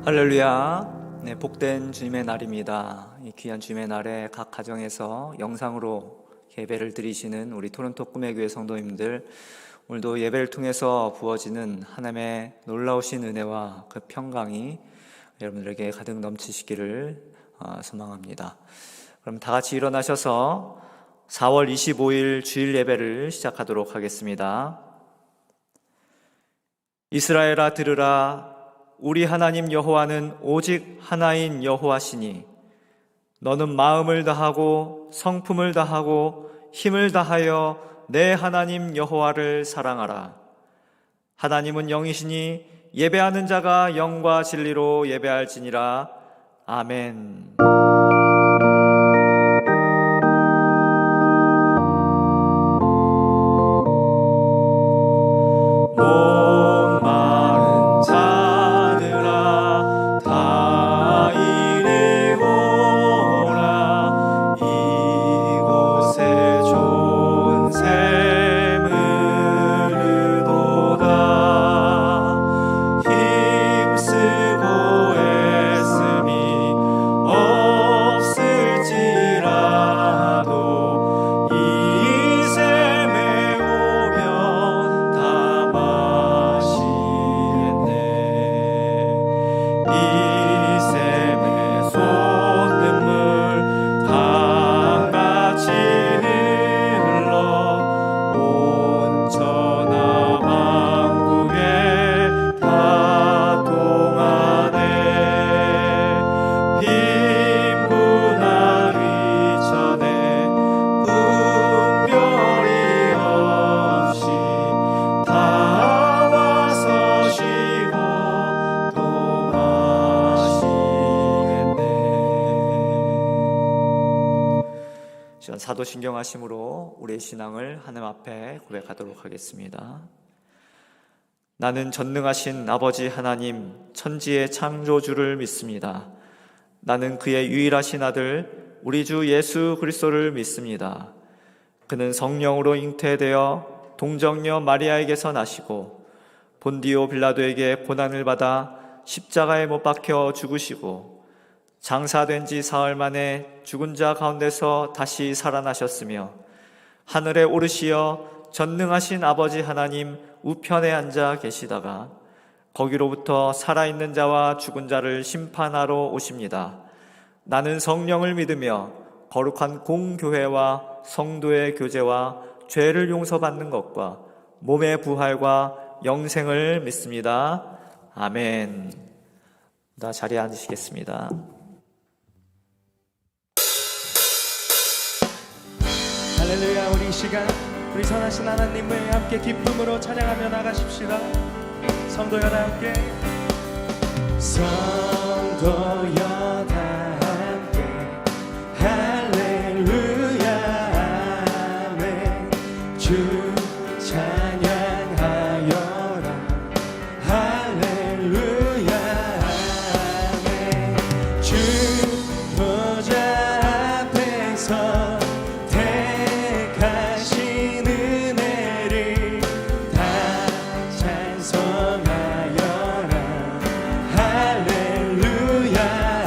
할렐루야. 네, 복된 주님의 날입니다. 이 귀한 주님의 날에 각 가정에서 영상으로 예배를 드리시는 우리 토론토 꿈의 교회 성도님들, 오늘도 예배를 통해서 부어지는 하나님의 놀라우신 은혜와 그 평강이 여러분들에게 가득 넘치시기를 소망합니다. 그럼 다 같이 일어나셔서 4월 25일 주일 예배를 시작하도록 하겠습니다. 이스라엘아 들으라. 우리 하나님 여호와는 오직 하나인 여호와시니 너는 마음을 다하고 성품을 다하고 힘을 다하여 내 하나님 여호와를 사랑하라. 하나님은 영이시니 예배하는 자가 영과 진리로 예배할지니라. 아멘. 사도신경하심으로 우리의 신앙을 하나님 앞에 고백하도록 하겠습니다. 나는 전능하신 아버지 하나님 천지의 창조주를 믿습니다. 나는 그의 유일하신 아들 우리 주 예수 그리스도를 믿습니다. 그는 성령으로 잉태되어 동정녀 마리아에게서 나시고 본디오 빌라도에게 고난을 받아 십자가에 못 박혀 죽으시고 장사된 지 사흘 만에 죽은 자 가운데서 다시 살아나셨으며 하늘에 오르시어 전능하신 아버지 하나님 우편에 앉아 계시다가 거기로부터 살아있는 자와 죽은 자를 심판하러 오십니다. 나는 성령을 믿으며 거룩한 공교회와 성도의 교제와 죄를 용서받는 것과 몸의 부활과 영생을 믿습니다. 아멘. 다 자리에 앉으시겠습니다. 할렐루야. 우리 이 시간 우리 선하신 하나님을 함께 기쁨으로 찬양하며 나가십시다. 성도여 다 함께 성도여 다 함께 할렐루야 아멘. 주 찬양하여라 할렐루야 아멘. 주 보좌 앞에서 할렐루야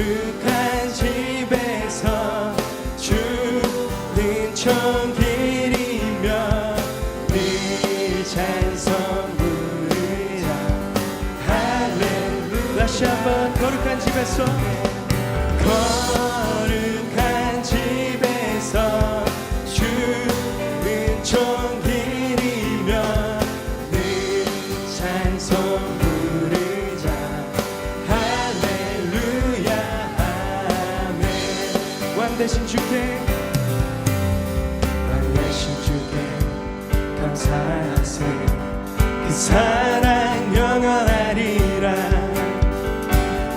거룩한 집에서 주는 종기리며 늘 찬송 부르자 할렐루야. 다시 한번 거룩한 집에서 거룩한 집에서 주는 종기리며 늘 찬송 부르자 할렐루야 아멘. 왕 대신 주께 왕 대신 주께 감사하세. 그 사랑 영원하리라.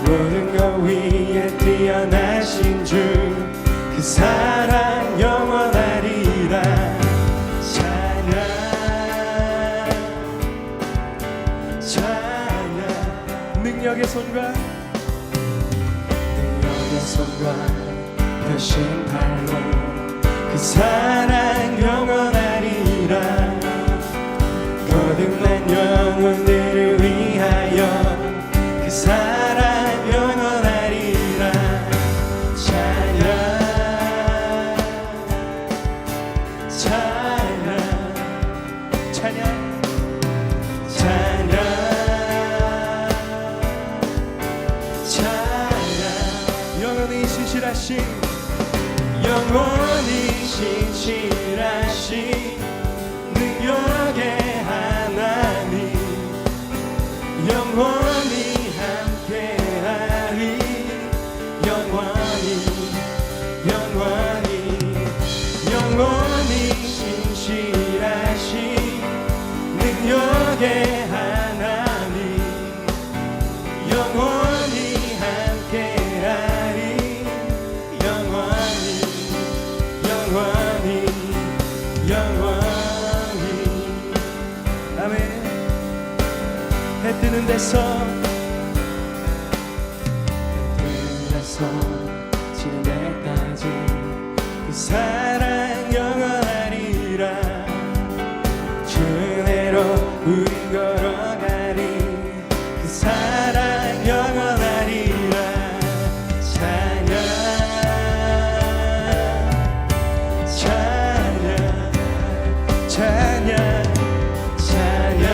모든 것 위에 뛰어나신 주 그 사랑 영원하리라. 찬양 찬양. 능력의 손과 펴신 발로 그 사랑 영원하리라. 거듭난 영혼들을 위하여 그 사랑 영원하리라. 찬양 찬양 찬양 찬양 찬양. 영원히 신실하신 영원히 신실하신 능력의 하나님 영원히 함께하리. 영원히 영원히 영원히 신실하신 능력의 하나님 영원히 함께하리. 영원히 영원히 영원히 아멘. 해 뜨는 데서 지는 데까지 그 사랑 영원하리라. 주 은혜로 우린 걸어가리. 그 사랑 영원하리라. 찬양 찬양 찬양 찬양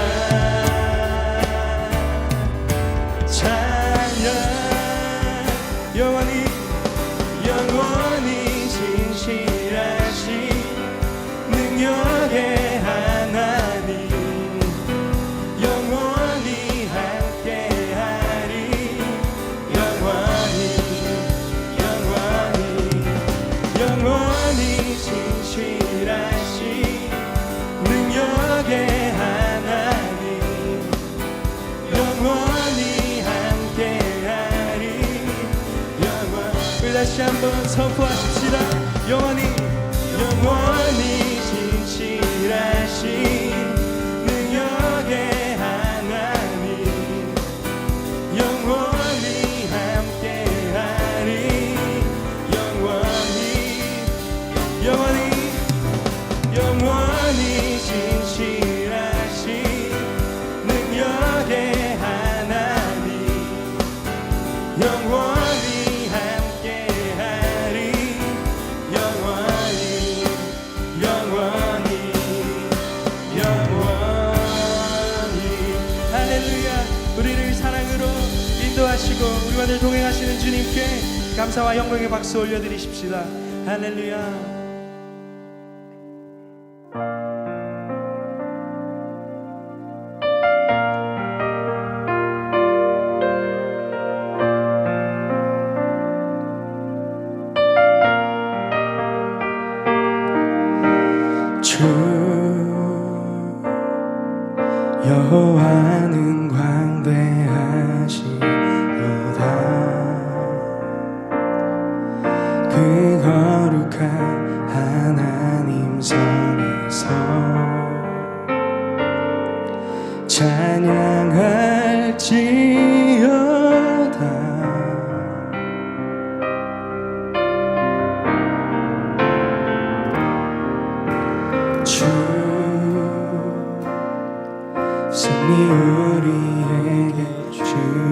찬양. 영원히 영원히 신실하신 능력의 하나님 영원히 함께하리. 영원히 영원히 영원히 신실하신 능력의 하나님 영원히 함께하리. 영원히. 다시 한번 선포하십시다. 영원히 영원히 신실하신 능력의 하나님 영원히 함께하리. 영원히 영원히 영원히 신실하신 능력의 하나님 영원히 함께하리. 영원히 영원히 영원히. 할렐루야. 우리를 사랑으로 인도하시고 우리와 늘 동행하시는 주님께 감사와 영광의 박수 올려드리십시다. 할렐루야. 주 여호와는 광대하시도다. 그 거룩한 하나님 성에서 찬양할지어다. 주 승리 우리에게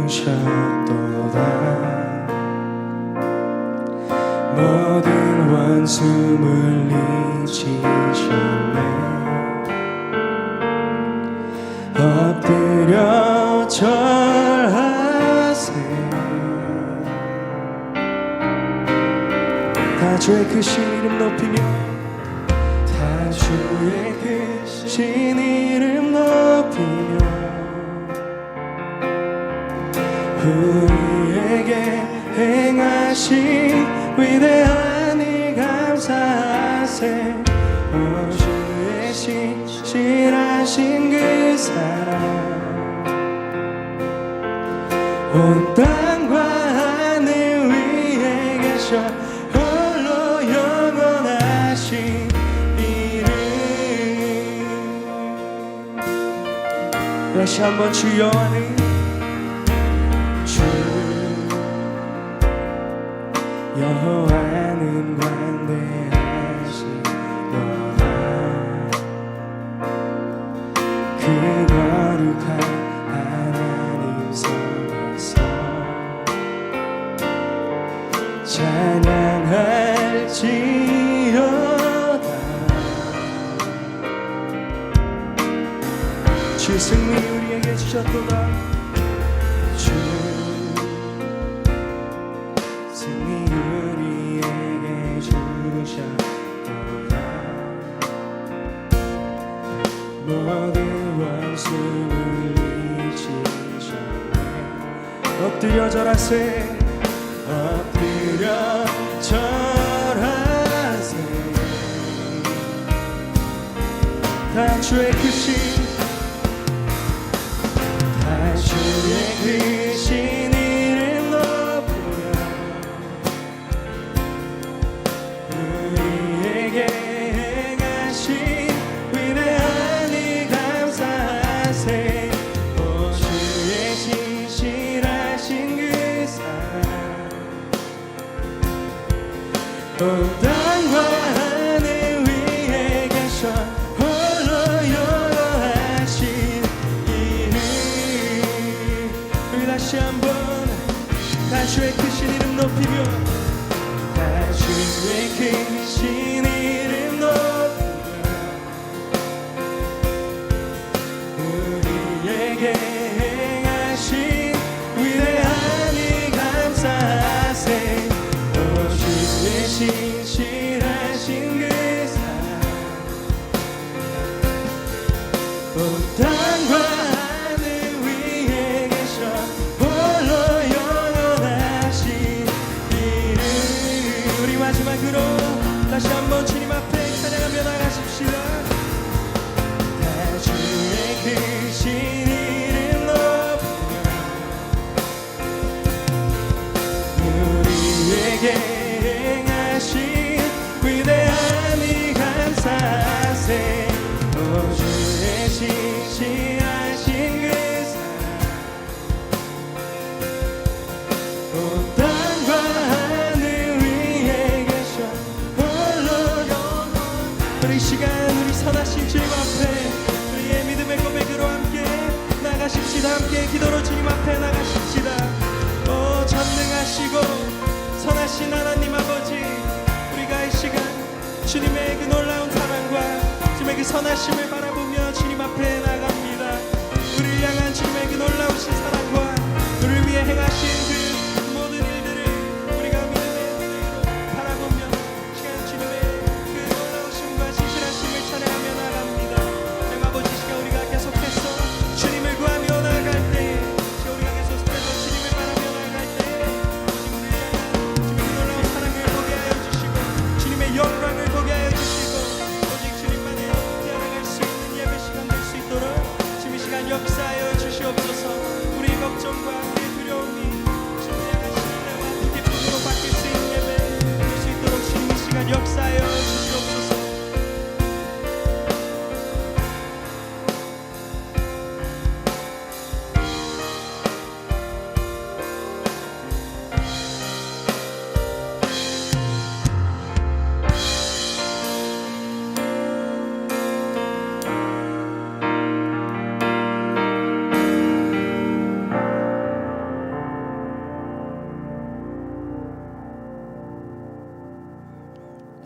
주셨도다. 모든 원수 물리치셨네. 엎드려 절하세. 다 주의 크신 이름 높이며, 다 주의 크신 이름 높이며, 우리에게 행하신 위대한 일 감사하세. 오 주의 신실하신 그 사랑, 온 땅과 하늘 위에 계셔 홀로 영원하신 이름. 다시 한번 주 여호와는, 주 여호와는 관대하시도다. 그 거룩한 하나님 성에서 찬양할지어다. 주의 승리 우리에게 주셨도다. 주 승리 우리에게 주셨도다. 모든 원수 물리치셨네. 엎드려 절하세. 엎드려 절하세. 다 주의 크신, 다 주의 크신 이름 높으며, 우리에게 행하신 위대한 일 감사하세. 오 주의 신실하신 그 사랑, 온 땅과 하늘 위에 계셔 홀로 영원하신 이름. 우리 다시 한번 다 주의 크신 이름 높이며, 다 주의 크신 이름 높이며, 우리에게 행하신 위대한 일 감사하세. 오 주의 신실하신 그 사랑, 온 땅과 하늘 위에 계셔 홀로 영원하신 이름. 우리 마지막으로 다시 한번 주님 앞에 찬양하며 나가십시다. 다 주의 크신 이름 높이며, 우리에게 행하신 위대한 일 감사하세. 오 주의 신실하신 그 사랑, 온 땅과 하늘 위에 계셔 홀로 영원. 우리 시간 우리 선하신 주님 앞에 우리의 믿음의 고백으로 함께 나가십시다. 함께 기도로 주님 앞에 나가십시다. 오 전능하시고 선하신 하나님 아버지, 우리가 이 시간 주님의 그 놀라운 사랑과 주님의 그 선하심을 바라보며 주님 앞에 나갑니다. 우리를 향한 주님의 그 놀라우신 사랑과 우리를 위해 행하신 그 모든 일들을 우리가 믿음의 눈으로 바라보며 시간 주님의 그 놀라우심과 신실하심을 찬양하며 나갑니다. 하나님 아버지, 시간 우리가 계속해서 주님을 구하며 나아갈 때, 우리가 계속해서 주님을 바라며 나아갈 때 우리를 향한 주님의 놀라운 사랑을 보게 하여 주시고 주님의 영광을 보게 하여 주시고 오직 주님만의 나아갈 수 있는 예배 시간 될 수 있도록 주님 이 시간 역사하여 주시옵소서. 우리가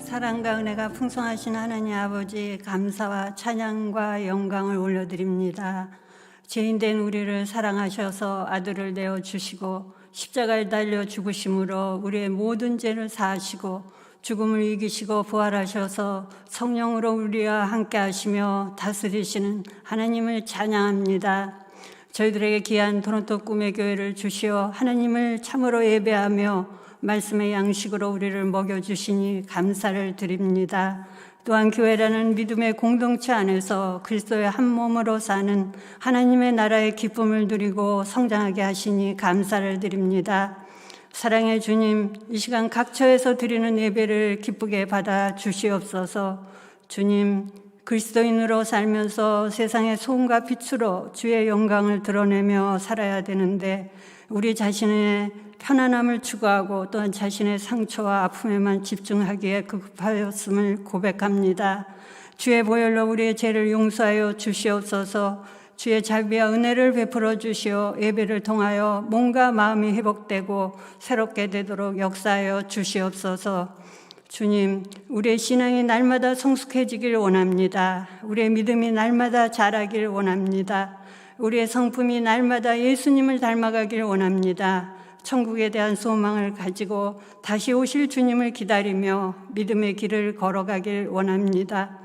사랑과 은혜가 풍성하신 하나님 아버지, 감사와 찬양과 영광을 올려드립니다. 죄인된 우리를 사랑하셔서 아들을 내어주시고 십자가에 달려 죽으심으로 우리의 모든 죄를 사하시고 죽음을 이기시고 부활하셔서 성령으로 우리와 함께 하시며 다스리시는 하나님을 찬양합니다. 저희들에게 귀한 토론토 꿈의 교회를 주시어 하나님을 참으로 예배하며 말씀의 양식으로 우리를 먹여주시니 감사를 드립니다. 또한 교회라는 믿음의 공동체 안에서 그리스도의 한 몸으로 사는 하나님의 나라의 기쁨을 누리고 성장하게 하시니 감사를 드립니다. 사랑의 주님, 이 시간 각처에서 드리는 예배를 기쁘게 받아 주시옵소서. 주님, 그리스도인으로 살면서 세상의 소음과 빛으로 주의 영광을 드러내며 살아야 되는데 우리 자신의 편안함을 추구하고 또한 자신의 상처와 아픔에만 집중하기에 급하였음을 고백합니다. 주의 보혈로 우리의 죄를 용서하여 주시옵소서. 주의 자비와 은혜를 베풀어 주시어 예배를 통하여 몸과 마음이 회복되고 새롭게 되도록 역사하여 주시옵소서. 주님, 우리의 신앙이 날마다 성숙해지길 원합니다. 우리의 믿음이 날마다 자라길 원합니다. 우리의 성품이 날마다 예수님을 닮아가길 원합니다. 천국에 대한 소망을 가지고 다시 오실 주님을 기다리며 믿음의 길을 걸어가길 원합니다.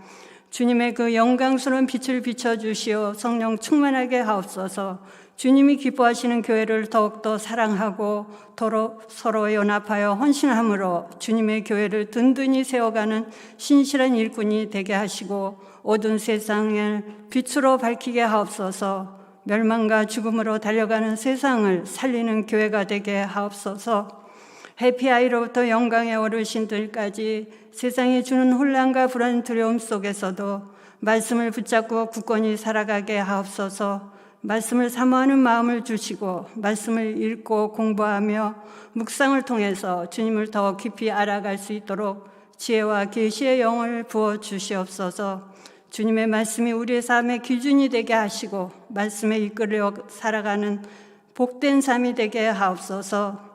주님의 그 영광스러운 빛을 비춰주시어 성령 충만하게 하옵소서. 주님이 기뻐하시는 교회를 더욱더 사랑하고 서로 연합하여 헌신함으로 주님의 교회를 든든히 세워가는 신실한 일꾼이 되게 하시고 어두운 세상을 빛으로 밝히게 하옵소서. 멸망과 죽음으로 달려가는 세상을 살리는 교회가 되게 하옵소서. 해피아이로부터 영광의 어르신들까지 세상이 주는 혼란과 불안, 두려움 속에서도 말씀을 붙잡고 굳건히 살아가게 하옵소서. 말씀을 사모하는 마음을 주시고 말씀을 읽고 공부하며 묵상을 통해서 주님을 더 깊이 알아갈 수 있도록 지혜와 계시의 영을 부어 주시옵소서. 주님의 말씀이 우리의 삶의 기준이 되게 하시고 말씀에 이끌려 살아가는 복된 삶이 되게 하옵소서.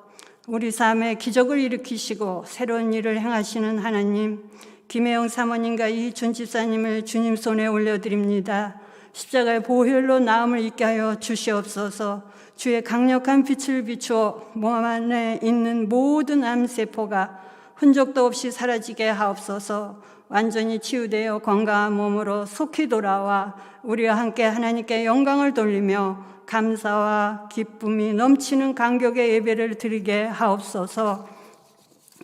우리 삶에 기적을 일으키시고 새로운 일을 행하시는 하나님, 김혜영 사모님과 이준 집사님을 주님 손에 올려드립니다. 십자가의 보혈로 나음을 잊게 하여 주시옵소서. 주의 강력한 빛을 비추어 몸 안에 있는 모든 암세포가 흔적도 없이 사라지게 하옵소서. 완전히 치유되어 건강한 몸으로 속히 돌아와 우리와 함께 하나님께 영광을 돌리며 감사와 기쁨이 넘치는 감격의 예배를 드리게 하옵소서.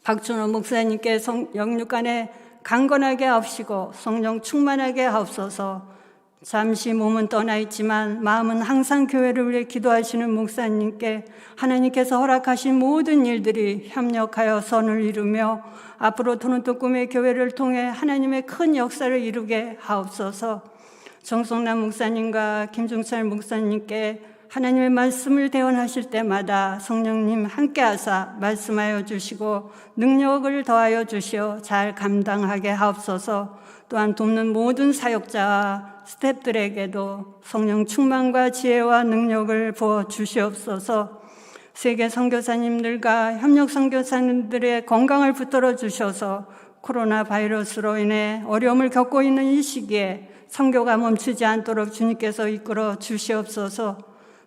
박준호 목사님께 영육간에 강건하게 하옵시고 성령 충만하게 하옵소서. 잠시 몸은 떠나 있지만 마음은 항상 교회를 위해 기도하시는 목사님께 하나님께서 허락하신 모든 일들이 협력하여 선을 이루며 앞으로 토론토 꿈의 교회를 통해 하나님의 큰 역사를 이루게 하옵소서. 정성남 목사님과 김종철 목사님께 하나님의 말씀을 대언하실 때마다 성령님 함께하사 말씀하여 주시고 능력을 더하여 주시어 잘 감당하게 하옵소서. 또한 돕는 모든 사역자와 스태프들에게도 성령 충만과 지혜와 능력을 부어 주시옵소서. 세계 선교사님들과 협력 선교사님들의 건강을 붙들어 주셔서 코로나 바이러스로 인해 어려움을 겪고 있는 이 시기에 선교가 멈추지 않도록 주님께서 이끌어 주시옵소서.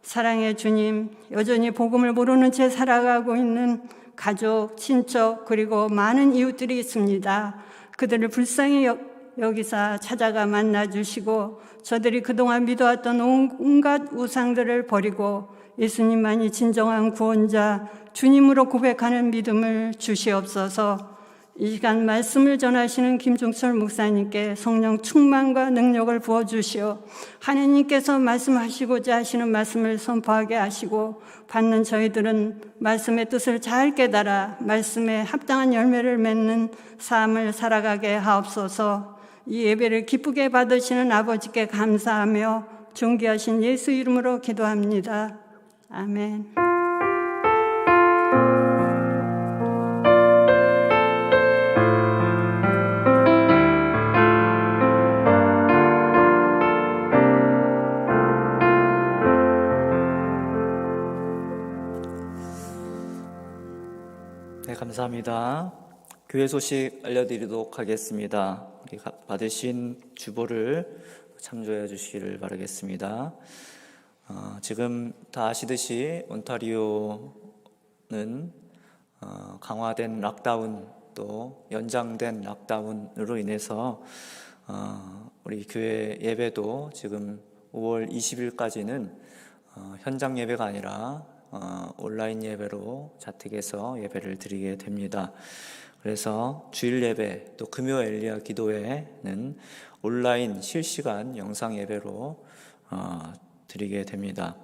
사랑의 주님, 여전히 복음을 모르는 채 살아가고 있는 가족, 친척 그리고 많은 이웃들이 있습니다. 그들을 불쌍히 여기사 찾아가 만나주시고 저들이 그동안 믿어왔던 온갖 우상들을 버리고 예수님만이 진정한 구원자 주님으로 고백하는 믿음을 주시옵소서. 이 시간 말씀을 전하시는 김종철 목사님께 성령 충만과 능력을 부어주시어 하나님께서 말씀하시고자 하시는 말씀을 선포하게 하시고 받는 저희들은 말씀의 뜻을 잘 깨달아 말씀에 합당한 열매를 맺는 삶을 살아가게 하옵소서. 이 예배를 기쁘게 받으시는 아버지께 감사하며 존귀하신 예수 이름으로 기도합니다. 아멘. 네, 감사합니다. 교회 소식 알려드리도록 하겠습니다. 우리 받으신 주보를 참조해 주시기를 바라겠습니다. 지금 다 아시듯이 온타리오는 강화된 락다운 또 연장된 락다운으로 인해서 우리 교회 예배도 지금 5월 20일까지는 현장 예배가 아니라 온라인 예배로 자택에서 예배를 드리게 됩니다. 그래서 주일 예배 또 금요 엘리야 기도회는 온라인 실시간 영상 예배로 드리게 됩니다.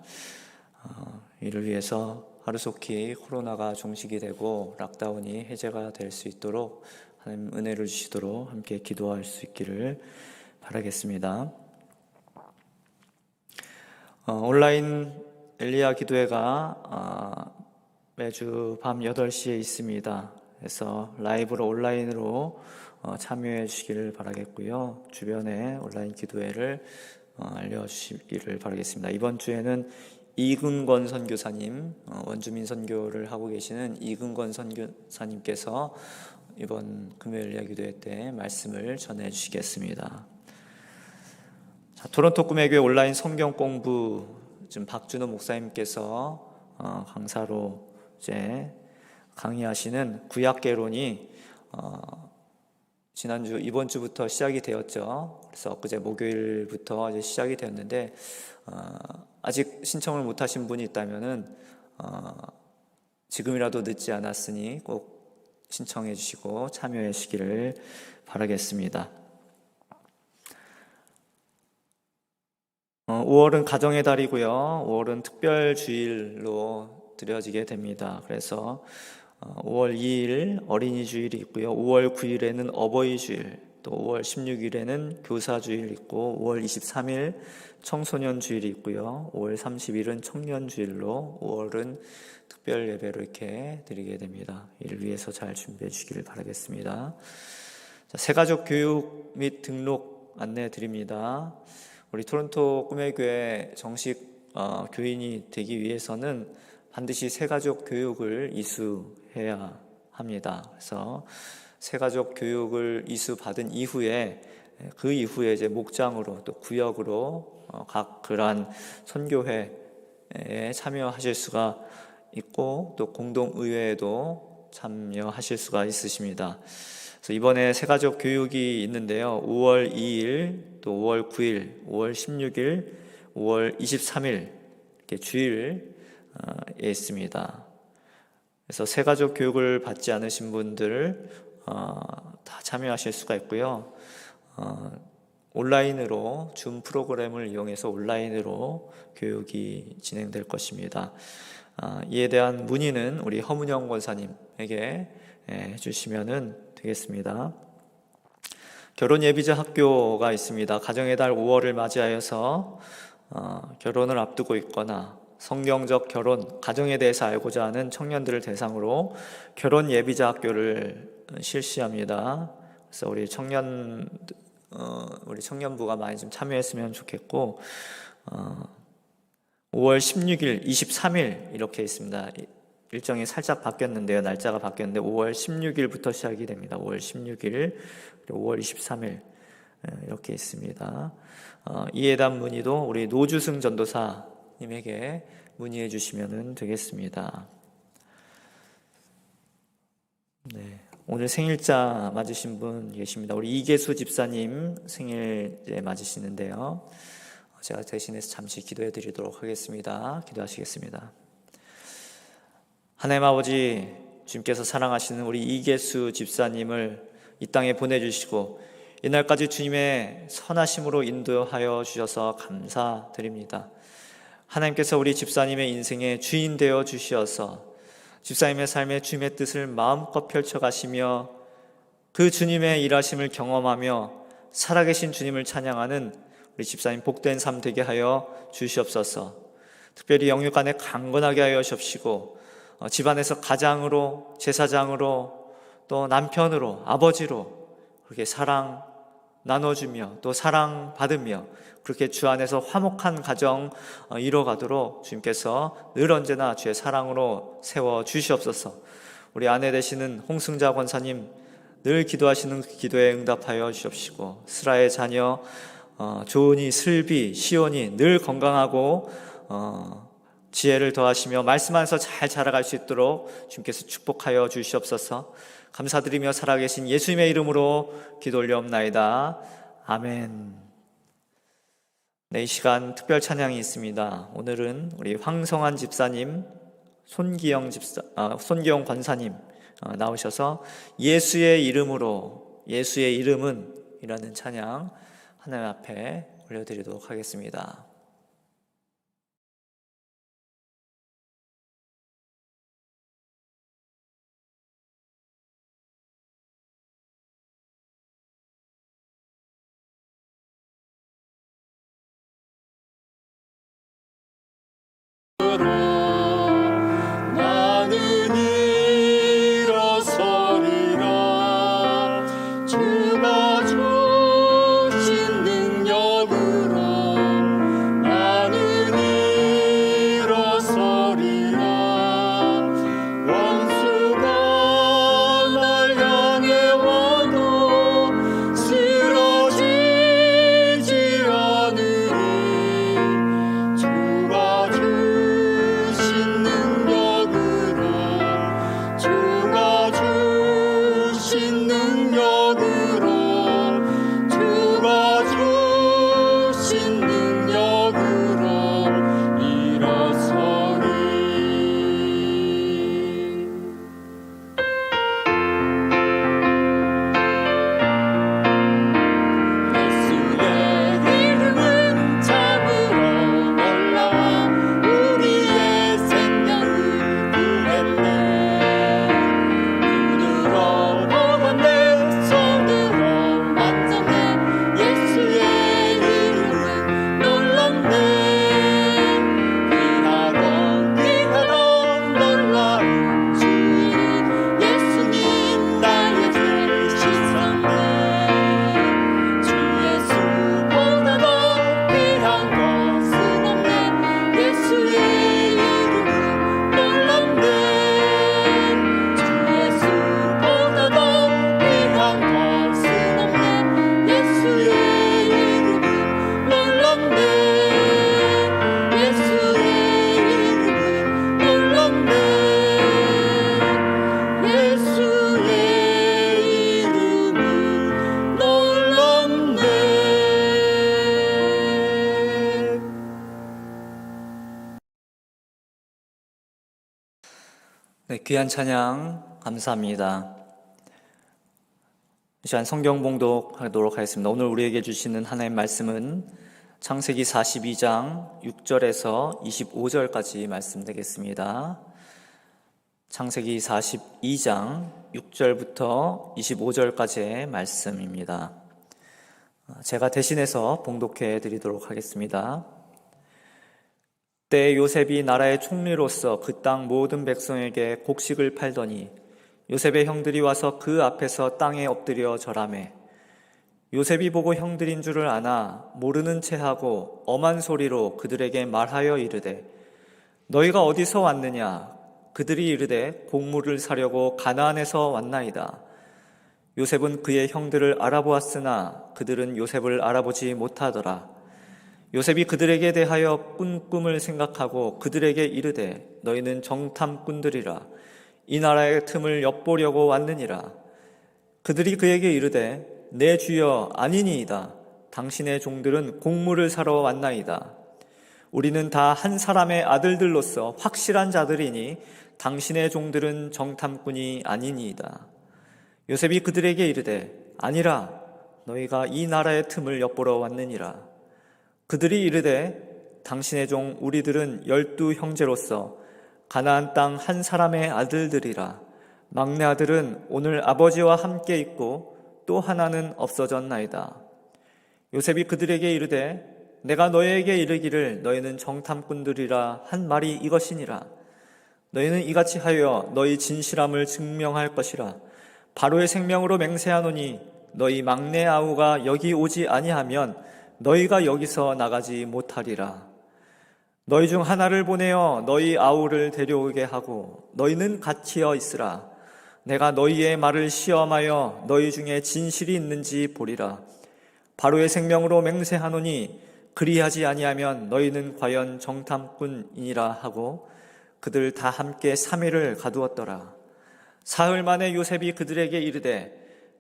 이를 위해서 하루속히 코로나가 종식이 되고 락다운이 해제가 될 수 있도록 하나님 은혜를 주시도록 함께 기도할 수 있기를 바라겠습니다. 온라인 엘리야 기도회가 매주 밤 8시에 있습니다. 그래서 라이브로 온라인으로 참여해 주시기를 바라겠고요. 주변에 온라인 기도회를 알려주시기를 바라겠습니다. 이번 주에는 이근권 선교사님, 원주민 선교를 하고 계시는 이근권 선교사님께서 이번 금요일 엘리야 기도회 때 말씀을 전해 주시겠습니다. 자, 토론토 꿈의 교회 온라인 성경 공부 지금 박준호 목사님께서 강사로 이제 강의하시는 구약개론이 지난주 이번 주부터 시작이 되었죠. 그래서 엊그제 목요일부터 이제 시작이 되었는데 아직 신청을 못하신 분이 있다면은 지금이라도 늦지 않았으니 꼭 신청해 주시고 참여해 주시기를 바라겠습니다. 5월은 가정의 달이고요. 5월은 특별 주일로 드려지게 됩니다. 그래서 5월 2일 어린이 주일이 있고요. 5월 9일에는 어버이 주일, 또 5월 16일에는 교사 주일 있고 5월 23일 청소년 주일이 있고요. 5월 30일은 청년 주일로 5월은 특별 예배로 이렇게 드리게 됩니다. 이를 위해서 잘 준비해 주시기를 바라겠습니다. 자, 새가족 교육 및 등록 안내 드립니다. 우리 토론토 꿈의 교회 정식 교인이 되기 위해서는 반드시 새가족 교육을 이수해야 합니다. 그래서 새가족 교육을 이수받은 이후에 그 이후에 이제 목장으로 또 구역으로 각 그러한 선교회에 참여하실 수가 있고 또 공동의회에도 참여하실 수가 있으십니다. 그래서 이번에 새가족 교육이 있는데요. 5월 2일, 또 5월 9일, 5월 16일, 5월 23일 이렇게 주일에 있습니다. 그래서 새가족 교육을 받지 않으신 분들 다 참여하실 수가 있고요. 온라인으로 줌 프로그램을 이용해서 온라인으로 교육이 진행될 것입니다. 이에 대한 문의는 우리 허문영 권사님에게 해주시면 되겠습니다. 결혼 예비자 학교가 있습니다. 가정의 달 5월을 맞이하여서 결혼을 앞두고 있거나 성경적 결혼, 가정에 대해서 알고자 하는 청년들을 대상으로 결혼 예비자 학교를 실시합니다. 그래서 우리 청년부가 많이 좀 참여했으면 좋겠고 5월 16일, 23일 이렇게 있습니다. 일정이 살짝 바뀌었는데요. 날짜가 바뀌었는데 5월 16일부터 시작이 됩니다. 5월 16일, 그리고 5월 23일 이렇게 있습니다. 이에 대한 문의도 우리 노주승 전도사님에게 문의해 주시면 되겠습니다. 네, 오늘 생일자 맞으신 분 계십니다. 우리 이계수 집사님 생일 맞으시는데요. 제가 대신해서 잠시 기도해 드리도록 하겠습니다. 기도하시겠습니다. 하나님 아버지, 주님께서 사랑하시는 우리 이계수 집사님을 이 땅에 보내주시고 이날까지 주님의 선하심으로 인도하여 주셔서 감사드립니다. 하나님께서 우리 집사님의 인생의 주인 되어 주시어서 집사님의 삶에 주님의 뜻을 마음껏 펼쳐가시며 그 주님의 일하심을 경험하며 살아계신 주님을 찬양하는 우리 집사님 복된 삶 되게 하여 주시옵소서. 특별히 영육 안에 강건하게 하여 주시옵시고 집안에서 가장으로, 제사장으로, 또 남편으로, 아버지로 그렇게 사랑 나눠주며 또 사랑받으며 그렇게 주 안에서 화목한 가정 이뤄가도록 주님께서 늘 언제나 주의 사랑으로 세워 주시옵소서. 우리 아내 되시는 홍승자 권사님 늘 기도하시는 그 기도에 응답하여 주옵시고, 스라의 자녀 조은이, 슬비, 시온이 늘 건강하고 지혜를 더하시며 말씀 안에서 잘 자라갈 수 있도록 주님께서 축복하여 주시옵소서. 감사드리며 살아계신 예수님의 이름으로 기도 올려옵나이다. 아멘. 네, 이 시간 특별 찬양이 있습니다. 오늘은 우리 황성환 집사님, 손기영 권사님 나오셔서 예수의 이름으로, 예수의 이름은 이라는 찬양 하나님 앞에 올려드리도록 하겠습니다. 나는 일어서리라. 주가 주신 능력으로 나는 일어서리라. 원수가 날 향해 와도 쓰러지지 않으리. 주가 주신 능력으로, 주가 주신 능력으로, 주가 주신 능력으로 일어서리. 예수의 이름은 참으로 놀라워 우리의 생명을 구했네. 눈으로 보았네, 손으로 만졌네. 예수의 이름은 놀랍네. 귀하고 귀하던 놀라운 주 이름, 예수님 나의 죄 씻었네. 주 예수보다 더 귀한 것은 없네. 예수의 이름은 놀랍네. 주 예수보다 더 귀한 것은 없네. 예수의 이름은 놀랍네. 예수의 이름은 놀랍네. 예수의 이름은 놀랍네. 네, 귀한 찬양 감사합니다. 이 시간 성경 봉독하도록 하겠습니다. 오늘 우리에게 주시는 하나님의 말씀은 창세기 42장 6절에서 25절까지 말씀되겠습니다. 창세기 42장 6절부터 25절까지의 말씀입니다. 제가 대신해서 봉독해 드리도록 하겠습니다. 그때 요셉이 나라의 총리로서 그 땅 모든 백성에게 곡식을 팔더니 요셉의 형들이 와서 그 앞에서 땅에 엎드려 절하매 요셉이 보고 형들인 줄을 아나 모르는 체하고 엄한 소리로 그들에게 말하여 이르되 너희가 어디서 왔느냐? 그들이 이르되 곡물을 사려고 가나안에서 왔나이다. 요셉은 그의 형들을 알아보았으나 그들은 요셉을 알아보지 못하더라. 요셉이 그들에게 대하여 꾼 꿈을 생각하고 그들에게 이르되 너희는 정탐꾼들이라. 이 나라의 틈을 엿보려고 왔느니라. 그들이 그에게 이르되 내 주여 아니니이다. 당신의 종들은 곡물을 사러 왔나이다. 우리는 다 한 사람의 아들들로서 확실한 자들이니 당신의 종들은 정탐꾼이 아니니이다. 요셉이 그들에게 이르되 아니라 너희가 이 나라의 틈을 엿보러 왔느니라. 그들이 이르되 당신의 종 우리들은 12 형제로서 가나안 땅 한 사람의 아들들이라. 막내 아들은 오늘 아버지와 함께 있고 또 하나는 없어졌나이다. 요셉이 그들에게 이르되 내가 너희에게 이르기를 너희는 정탐꾼들이라 한 말이 이것이니라. 너희는 이같이 하여 너희 진실함을 증명할 것이라. 바로의 생명으로 맹세하노니 너희 막내 아우가 여기 오지 아니하면 너희가 여기서 나가지 못하리라. 너희 중 하나를 보내어 너희 아우를 데려오게 하고 너희는 갇히어 있으라. 내가 너희의 말을 시험하여 너희 중에 진실이 있는지 보리라. 바로의 생명으로 맹세하노니 그리하지 아니하면 너희는 과연 정탐꾼이니라 하고 그들 다 함께 3일을 가두었더라. 사흘 만에 요셉이 그들에게 이르되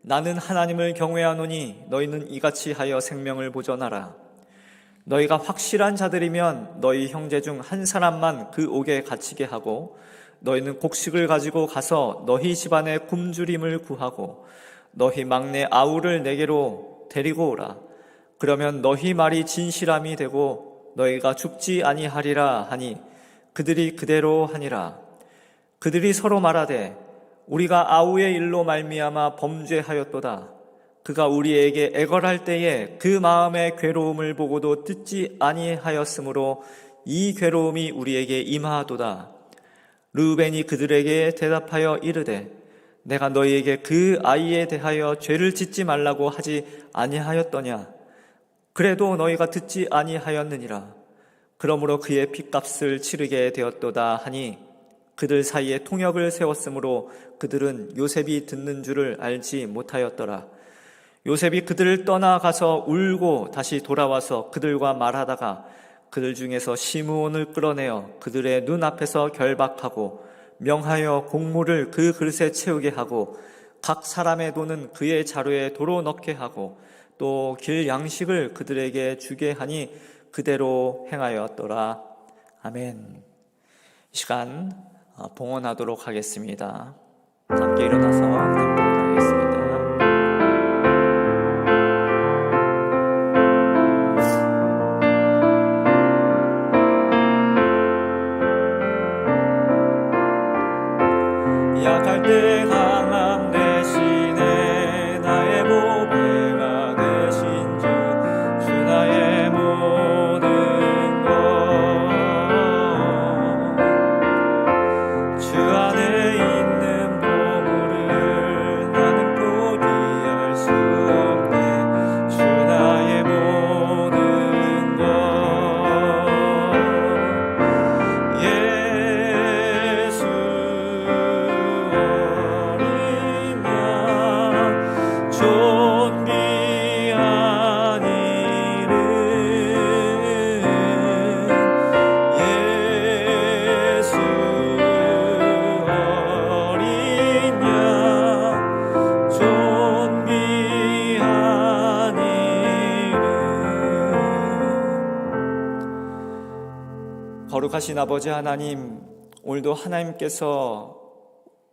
나는 하나님을 경외하노니 너희는 이같이 하여 생명을 보존하라. 너희가 확실한 자들이면 너희 형제 중 한 사람만 그 옥에 갇히게 하고 너희는 곡식을 가지고 가서 너희 집안의 굶주림을 구하고 너희 막내 아우를 내게로 데리고 오라. 그러면 너희 말이 진실함이 되고 너희가 죽지 아니하리라 하니 그들이 그대로 하니라. 그들이 서로 말하되 우리가 아우의 일로 말미암아 범죄하였도다. 그가 우리에게 애걸할 때에 그 마음의 괴로움을 보고도 듣지 아니하였으므로 이 괴로움이 우리에게 임하도다. 르우벤이 그들에게 대답하여 이르되 내가 너희에게 그 아이에 대하여 죄를 짓지 말라고 하지 아니하였더냐. 그래도 너희가 듣지 아니하였느니라. 그러므로 그의 핏값을 치르게 되었도다 하니 그들 사이에 통역을 세웠으므로 그들은 요셉이 듣는 줄을 알지 못하였더라. 요셉이 그들을 떠나가서 울고 다시 돌아와서 그들과 말하다가 그들 중에서 시므온을 끌어내어 그들의 눈앞에서 결박하고 명하여 곡물을 그 그릇에 채우게 하고 각 사람의 돈은 그의 자루에 도로 넣게 하고 또 길 양식을 그들에게 주게 하니 그대로 행하였더라. 아멘. 이 시간 봉헌하도록 하겠습니다. 함께 일어나서 봉헌하겠습니다. 약할 때 강함 대신에 나의 보배가 되신 주 나의 모든 것 주 안에 있는 보물을 나는 포기할 수 없네. 주 나의 모든 것 예수 어린 양 존귀한 이름 예수 어린 양 존귀한 이름. 거룩하신 아버지 하나님, 오늘도 하나님께서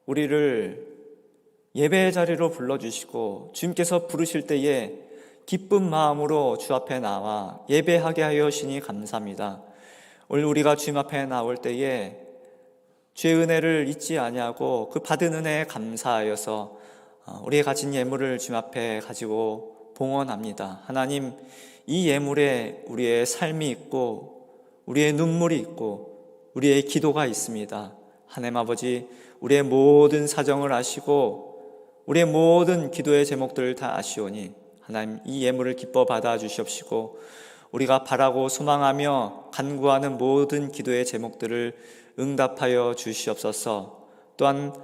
우리를 예배의 자리로 불러주시고 주님께서 부르실 때에 기쁜 마음으로 주 앞에 나와 예배하게 하여 주시니 감사합니다. 오늘 우리가 주님 앞에 나올 때에 주의 은혜를 잊지 아니하고 그 받은 은혜에 감사하여서 우리의 가진 예물을 주님 앞에 가지고 봉헌합니다. 하나님, 이 예물에 우리의 삶이 있고 우리의 눈물이 있고 우리의 기도가 있습니다. 하나님 아버지, 우리의 모든 사정을 아시고 우리의 모든 기도의 제목들을 다 아시오니 하나님, 이 예물을 기뻐 받아 주시옵시고 우리가 바라고 소망하며 간구하는 모든 기도의 제목들을 응답하여 주시옵소서. 또한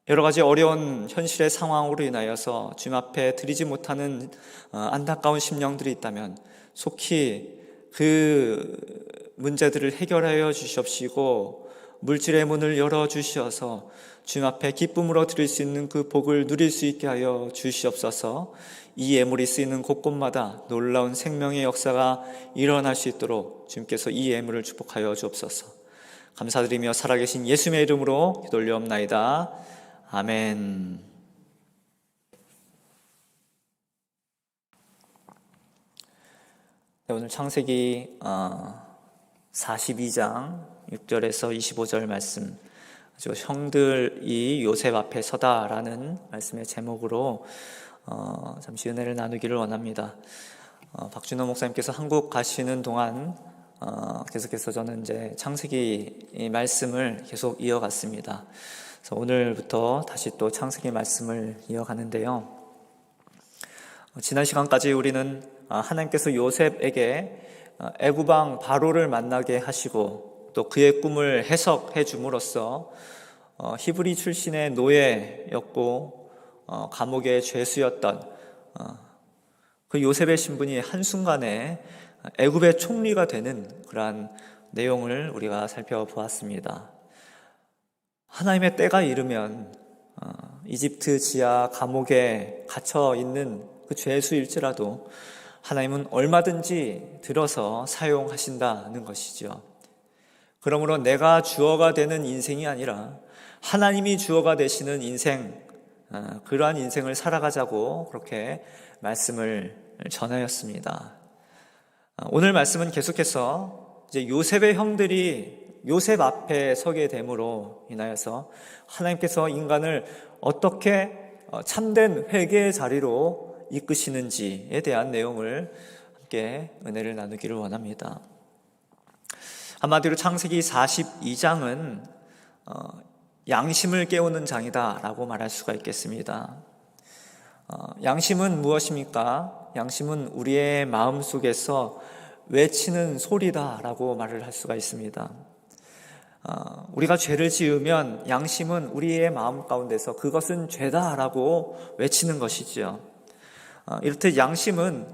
여러 가지 어려운 현실의 상황으로 인하여서 주님 앞에 드리지 못하는 안타까운 심령들이 있다면 속히 그 문제들을 해결하여 주시옵시고 물질의 문을 열어주시어서 주님 앞에 기쁨으로 드릴 수 있는 그 복을 누릴 수 있게 하여 주시옵소서. 이 예물이 쓰이는 곳곳마다 놀라운 생명의 역사가 일어날 수 있도록 주님께서 이 예물을 축복하여 주옵소서. 감사드리며 살아계신 예수님의 이름으로 기도 올려옵나이다. 아멘. 네, 오늘 창세기 42장 6절에서 25절 말씀, 형들이 요셉 앞에 서다라는 말씀의 제목으로 잠시 은혜를 나누기를 원합니다. 박준호 목사님께서 한국 가시는 동안 계속해서 저는 이제 창세기 말씀을 계속 이어갔습니다. 그래서 오늘부터 다시 또 창세기 말씀을 이어가는데요. 지난 시간까지 우리는 하나님께서 요셉에게 애굽왕 바로를 만나게 하시고 또 그의 꿈을 해석해 줌으로써 히브리 출신의 노예였고 감옥의 죄수였던 그 요셉의 신분이 한순간에 애굽의 총리가 되는 그러한 내용을 우리가 살펴보았습니다. 하나님의 때가 이르면 이집트 지하 감옥에 갇혀 있는 그 죄수일지라도 하나님은 얼마든지 들어서 사용하신다는 것이죠. 그러므로 내가 주어가 되는 인생이 아니라 하나님이 주어가 되시는 인생, 그러한 인생을 살아가자고 그렇게 말씀을 전하였습니다. 오늘 말씀은 계속해서 이제 요셉의 형들이 요셉 앞에 서게 됨으로 인하여서 하나님께서 인간을 어떻게 참된 회개의 자리로 이끄시는지에 대한 내용을 함께 은혜를 나누기를 원합니다. 한마디로 창세기 42장은 양심을 깨우는 장이다라고 말할 수가 있겠습니다. 양심은 무엇입니까? 양심은 우리의 마음속에서 외치는 소리다라고 말을 할 수가 있습니다. 우리가 죄를 지으면 양심은 우리의 마음 가운데서 그것은 죄다라고 외치는 것이지요. 이렇듯 양심은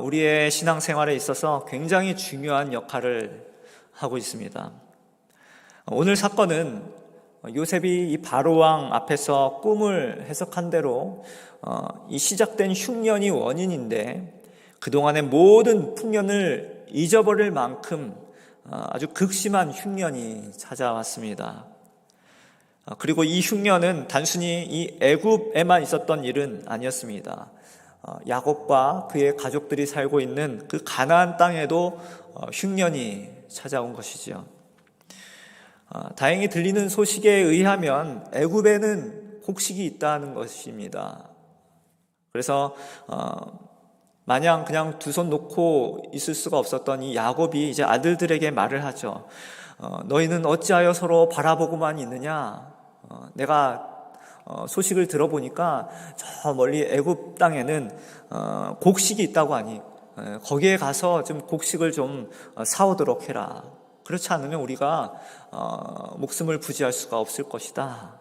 우리의 신앙생활에 있어서 굉장히 중요한 역할을 하고 있습니다. 오늘 사건은 요셉이 이 바로왕 앞에서 꿈을 해석한 대로 이 시작된 흉년이 원인인데 그동안의 모든 풍년을 잊어버릴 만큼 아주 극심한 흉년이 찾아왔습니다. 그리고 이 흉년은 단순히 이 애굽에만 있었던 일은 아니었습니다. 야곱과 그의 가족들이 살고 있는 그 가나안 땅에도 흉년이 찾아온 것이죠. 다행히 들리는 소식에 의하면 애굽에는 곡식이 있다는 것입니다. 그래서 마냥 그냥 두 손 놓고 있을 수가 없었던 이 야곱이 이제 아들들에게 말을 하죠. 너희는 어찌하여 서로 바라보고만 있느냐? 내가 소식을 들어보니까 저 멀리 애굽 땅에는 곡식이 있다고 하니 거기에 가서 좀 곡식을 좀 사오도록 해라. 그렇지 않으면 우리가 목숨을 부지할 수가 없을 것이다.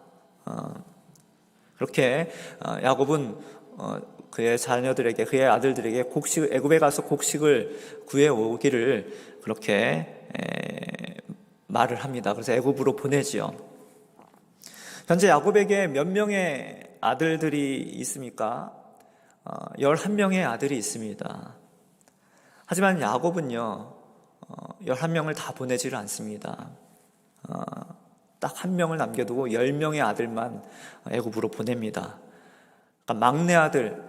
그렇게 야곱은 그의 자녀들에게, 그의 아들들에게 애굽에 가서 곡식을 구해오기를 그렇게 말을 합니다. 그래서 애굽으로 보내지요. 현재 야곱에게 몇 명의 아들들이 있습니까? 11명의 아들이 있습니다. 하지만 야곱은요 11명을 다 보내지를 않습니다. 딱 한 명을 남겨두고 10명의 아들만 애굽으로 보냅니다. 그러니까 막내 아들,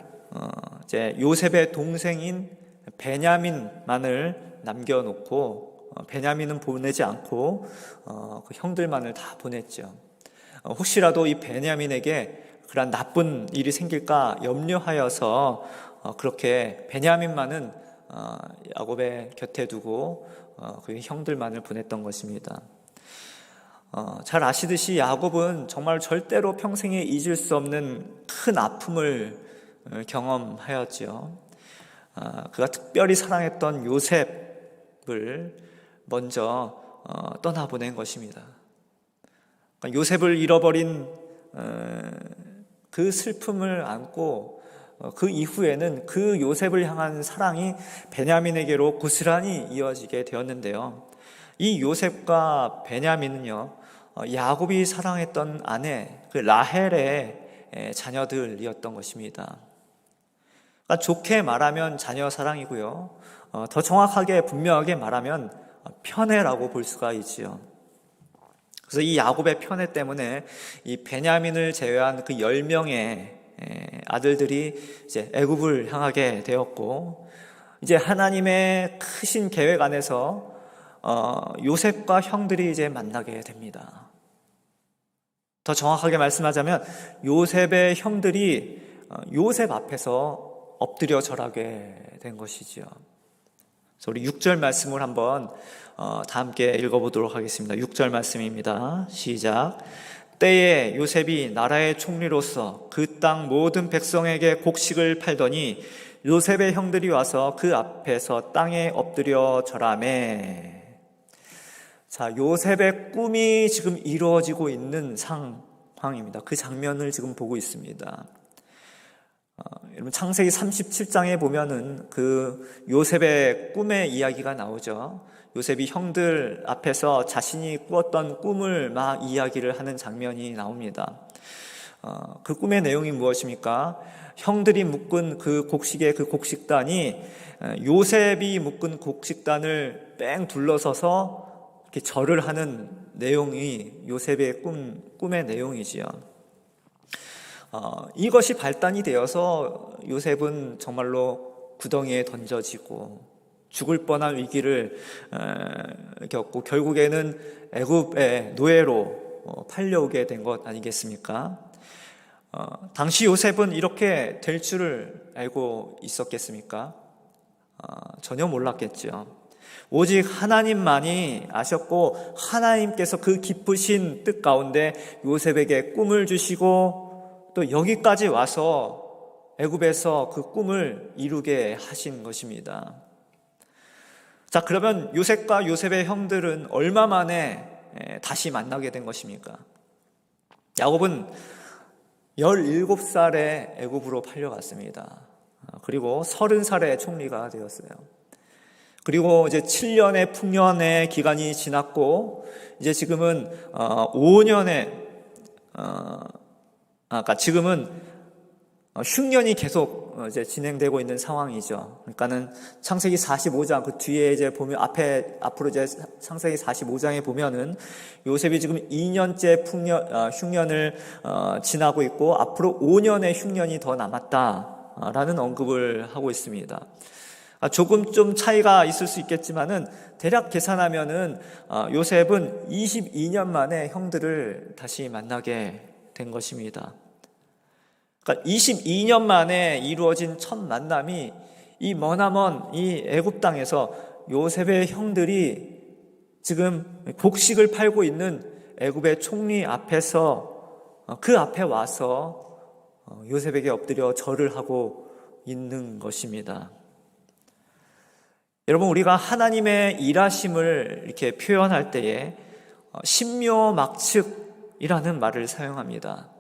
이제 요셉의 동생인 베냐민만을 남겨놓고 베냐민은 보내지 않고 그 형들만을 다 보냈죠. 혹시라도 이 베냐민에게 그런 나쁜 일이 생길까 염려하여서 그렇게 베냐민만은 야곱의 곁에 두고 그 형들만을 보냈던 것입니다. 잘 아시듯이 야곱은 정말 절대로 평생에 잊을 수 없는 큰 아픔을 경험하였죠. 그가 특별히 사랑했던 요셉을 먼저 떠나보낸 것입니다. 그러니까 요셉을 잃어버린 그 슬픔을 안고 그 이후에는 그 요셉을 향한 사랑이 베냐민에게로 고스란히 이어지게 되었는데요. 이 요셉과 베냐민은요 야곱이 사랑했던 아내 그 라헬의 자녀들이었던 것입니다. 그러니까 좋게 말하면 자녀 사랑이고요, 더 정확하게 분명하게 말하면 편애라고 볼 수가 있지요. 그래서 이 야곱의 편애 때문에 이 베냐민을 제외한 그 10명의 아들들이 이제 애굽을 향하게 되었고, 이제 하나님의 크신 계획 안에서 요셉과 형들이 이제 만나게 됩니다. 더 정확하게 말씀하자면 요셉의 형들이 요셉 앞에서 엎드려 절하게 된 것이지요. 그래서 우리 6절 말씀을 한번 다 함께 읽어보도록 하겠습니다. 6절 말씀입니다. 시작. 때에 요셉이 나라의 총리로서 그 땅 모든 백성에게 곡식을 팔더니 요셉의 형들이 와서 그 앞에서 땅에 엎드려 절하매. 자, 요셉의 꿈이 지금 이루어지고 있는 상황입니다. 그 장면을 지금 보고 있습니다. 여러분 창세기 37장에 보면은 그 요셉의 꿈의 이야기가 나오죠. 요셉이 형들 앞에서 자신이 꾸었던 꿈을 막 이야기를 하는 장면이 나옵니다. 그 꿈의 내용이 무엇입니까? 형들이 묶은 그 곡식의 그 곡식단이 요셉이 묶은 곡식단을 뺑 둘러서서 이렇게 절을 하는 내용이 요셉의 꿈의 내용이지요. 이것이 발단이 되어서 요셉은 정말로 구덩이에 던져지고 죽을 뻔한 위기를 겪고 결국에는 애굽의 노예로 팔려오게 된 것 아니겠습니까? 당시 요셉은 이렇게 될 줄을 알고 있었겠습니까? 전혀 몰랐겠죠. 오직 하나님만이 아셨고 하나님께서 그 깊으신 뜻 가운데 요셉에게 꿈을 주시고 또 여기까지 와서 애굽에서 그 꿈을 이루게 하신 것입니다. 자, 그러면 요셉과 요셉의 형들은 얼마 만에 다시 만나게 된 것입니까? 야곱은 17살에 애굽으로 팔려갔습니다. 그리고 30살에 총리가 되었어요. 그리고 이제 7년의 풍년의 기간이 지났고 이제 지금은 5년의 지금은 흉년이 계속 이제 진행되고 있는 상황이죠. 그러니까는 창세기 45장 그 뒤에 이제 보면 앞으로 이제 창세기 45장에 보면은 요셉이 지금 2년째 흉년을 지나고 있고 앞으로 5년의 흉년이 더 남았다라는 언급을 하고 있습니다. 조금 좀 차이가 있을 수 있겠지만은 대략 계산하면은 요셉은 22년 만에 형들을 다시 만나게 된 것입니다. 그러니까 22년 만에 이루어진 첫 만남이 이 머나먼 이 애굽 땅에서 요셉의 형들이 지금 곡식을 팔고 있는 애굽의 총리 앞에서 그 앞에 와서 요셉에게 엎드려 절을 하고 있는 것입니다. 여러분, 우리가 하나님의 일하심을 이렇게 표현할 때에 신묘막측이라는 말을 사용합니다.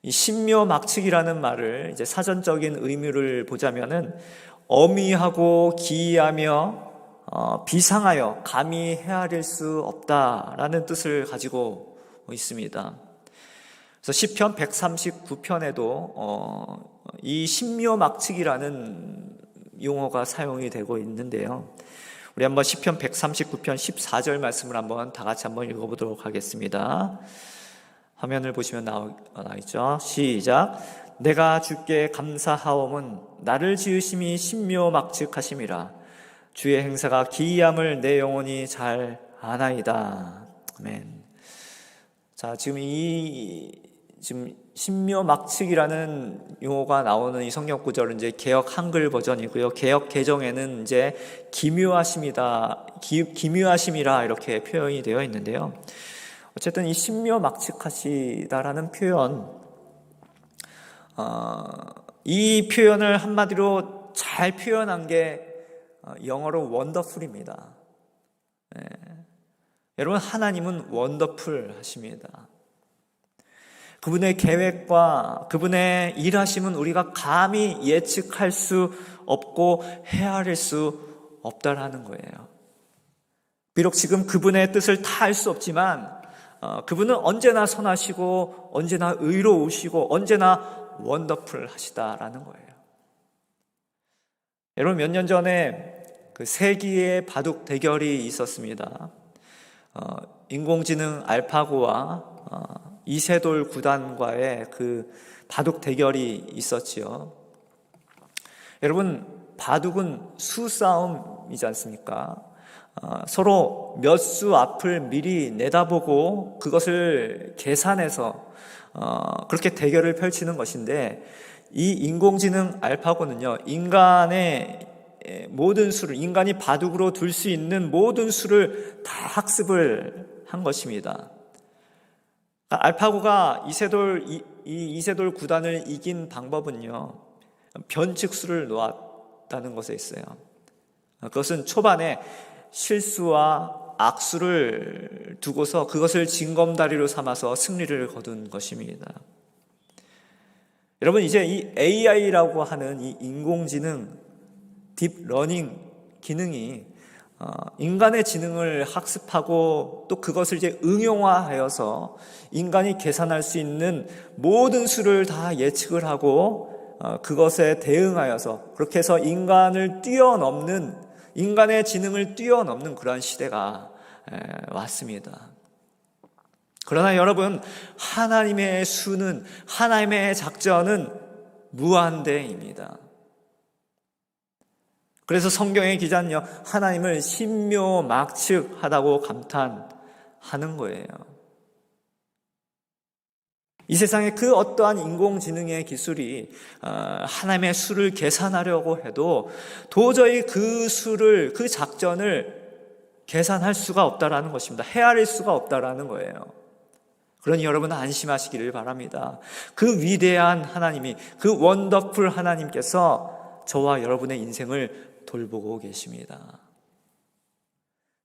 이 신묘막측이라는 말을 이제 사전적인 의미를 보자면은 어미하고 기이하며 비상하여 감히 헤아릴 수 없다라는 뜻을 가지고 있습니다. 그래서 시편 139편에도 이 신묘막측이라는 용어가 사용이 되고 있는데요. 우리 한번 시편 139편 14절 말씀을 한번 다 같이 한번 읽어보도록 하겠습니다. 화면을 보시면 나와있죠. 시작. 내가 주께 감사하옴은 나를 지으심이 신묘막측하심이라. 주의 행사가 기이함을 내 영혼이 잘 아나이다. 아멘. 자, 지금 신묘막측이라는 용어가 나오는 이 성경 구절은 이제 개역 한글 버전이고요. 개역 개정에는 이제 기묘하심이라 이렇게 표현이 되어 있는데요. 어쨌든 이 신묘막측하시다라는 표현, 이 표현을 한마디로 잘 표현한 게 영어로 원더풀입니다. 여러분, 하나님은 원더풀 하십니다. 그분의 계획과 그분의 일하심은 우리가 감히 예측할 수 없고 헤아릴 수 없다라는 거예요. 비록 지금 그분의 뜻을 다 알 수 없지만 그분은 언제나 선하시고 언제나 의로우시고 언제나 원더풀 하시다라는 거예요. 여러분, 몇 년 전에 그 세기의 바둑 대결이 있었습니다. 인공지능 알파고와 이세돌 구단과의 그 바둑 대결이 있었지요. 여러분, 바둑은 수싸움이지 않습니까? 서로 몇 수 앞을 미리 내다보고 그것을 계산해서 그렇게 대결을 펼치는 것인데, 이 인공지능 알파고는요, 인간의 모든 수를, 인간이 바둑으로 둘 수 있는 모든 수를 다 학습을 한 것입니다. 알파고가 이세돌 구단을 이긴 방법은요, 변칙수를 놓았다는 것에 있어요. 그것은 초반에 실수와 악수를 두고서 그것을 징검다리로 삼아서 승리를 거둔 것입니다. 여러분, 이제 이 AI라고 하는 이 인공지능 딥러닝 기능이 인간의 지능을 학습하고 또 그것을 이제 응용화하여서 인간이 계산할 수 있는 모든 수를 다 예측을 하고 그것에 대응하여서 그렇게 해서 인간의 지능을 뛰어넘는 그러한 시대가 왔습니다. 그러나 여러분, 하나님의 수는, 하나님의 작전은 무한대입니다. 그래서 성경의 기자는요, 하나님을 신묘막측하다고 감탄하는 거예요. 이 세상에 그 어떠한 인공지능의 기술이 하나님의 수를 계산하려고 해도 도저히 그 수를, 그 작전을 계산할 수가 없다라는 것입니다. 헤아릴 수가 없다라는 거예요. 그러니 여러분 안심하시기를 바랍니다. 그 위대한 하나님이, 그 원더풀 하나님께서 저와 여러분의 인생을 돌보고 계십니다.